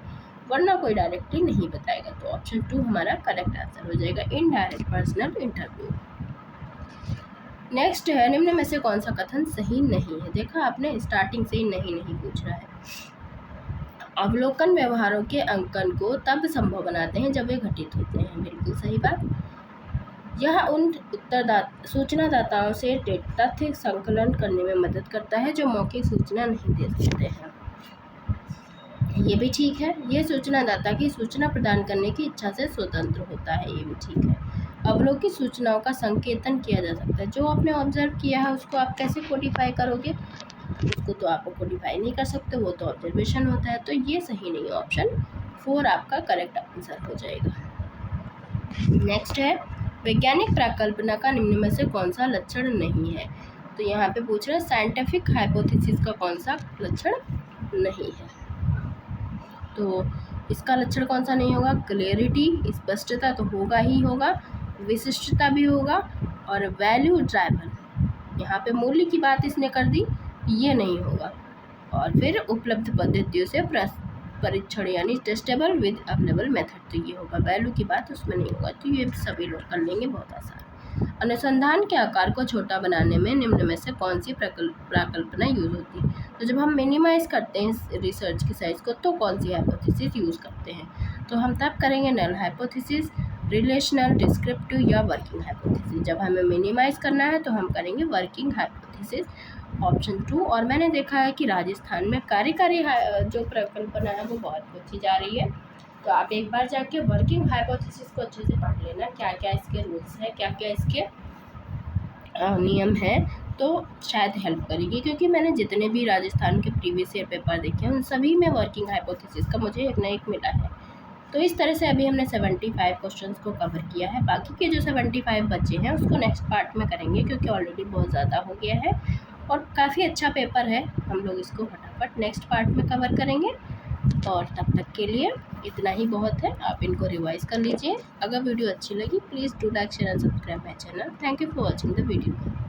Speaker 1: वरना कोई डायरेक्टली नहीं बताएगा। तो ऑप्शन 2 हमारा करेक्ट आंसर हो जाएगा, इनडायरेक्ट पर्सनल इंटरव्यू। नेक्स्ट है, निम्न में से कौन सा कथन सही नहीं है। देखा आपने, स्टार्टिंग से ही नहीं पूछ रहा है। अवलोकन व्यवहारों के अंकन को तब संभव बनाते हैं जब वे घटित होते हैं, बिल्कुल सही बात। यह उन सूचनादाताओं से तथ्य संकलन करने में मदद करता है जो मौखिक सूचना नहीं दे सकते हैं, ये भी ठीक है। यह सूचनादाता की सूचना प्रदान करने की इच्छा से स्वतंत्र होता है, ये भी ठीक है। अवलोकित सूचनाओं का संकेतन किया जा सकता है, जो आपने ऑब्जर्व किया है उसको आप कैसे कोडिफाई करोगे, उसको तो आप कोडिफाई नहीं कर सकते, वो तो ऑब्जर्वेशन होता है। तो ये सही नहीं है, ऑप्शन 4 आपका करेक्ट आंसर हो जाएगा। नेक्स्ट है, वैज्ञानिक प्राकल्पना का निम्न में से कौन सा लक्षण नहीं है। तो यहाँ पे पूछ रहे हैं साइंटिफिक हाइपोथेसिस का कौन सा लक्षण नहीं है। तो इसका लक्षण कौन सा नहीं होगा, क्लैरिटी, स्पष्टता तो होगा ही होगा, विशिष्टता भी होगा, और वैल्यू ड्राइवन यहाँ पे मूल्य की बात इसने कर दी, ये नहीं होगा। और फिर उपलब्ध पद्धतियों से परीक्षण यानी टेस्टेबल विद अवेलेबल मेथड, तो ये होगा। वैल्यू की बात उसमें नहीं होगा, तो ये सभी लोग कर लेंगे, बहुत आसान। अनुसंधान के आकार को छोटा बनाने में निम्न में से कौन सी प्रकल्पना यूज होती है? तो जब हम मिनिमाइज करते हैं रिसर्च की साइज को, तो कौन सी हाइपोथेसिस यूज करते हैं? तो हम तब करेंगे नल हाइपोथेसिस, रिलेशनल, डिस्क्रिप्टिव या वर्किंग हाइपोथेसिस। जब हमें मिनिमाइज करना है तो हम करेंगे वर्किंग हाइपोथेसिस, ऑप्शन 2। और मैंने देखा है कि राजस्थान में कार्यकारी जो प्रकल्पना है वो बहुत पूछी जा रही है, तो आप एक बार जाके वर्किंग हाइपोथेसिस को अच्छे से पढ़ लेना, क्या क्या इसके रूल्स हैं, क्या क्या इसके नियम हैं, तो शायद हेल्प करेगी। क्योंकि मैंने जितने भी राजस्थान के प्रीवियस ईयर पेपर देखे हैं उन सभी में वर्किंग हाइपोथेसिस का मुझे एक ना एक मिला है। तो इस तरह से अभी हमने 75 क्वेश्चंस को कवर किया है। बाकी के जो 75 बच्चे हैं उसको नेक्स्ट पार्ट में करेंगे, क्योंकि ऑलरेडी बहुत ज़्यादा हो गया है और काफ़ी अच्छा पेपर है। हम लोग इसको फटाफट नेक्स्ट पार्ट में कवर करेंगे, और तब तक के लिए इतना ही बहुत है। आप इनको रिवाइज कर लीजिए। अगर वीडियो अच्छी लगी, please do like, share and subscribe my channel. Thank you for watching the video.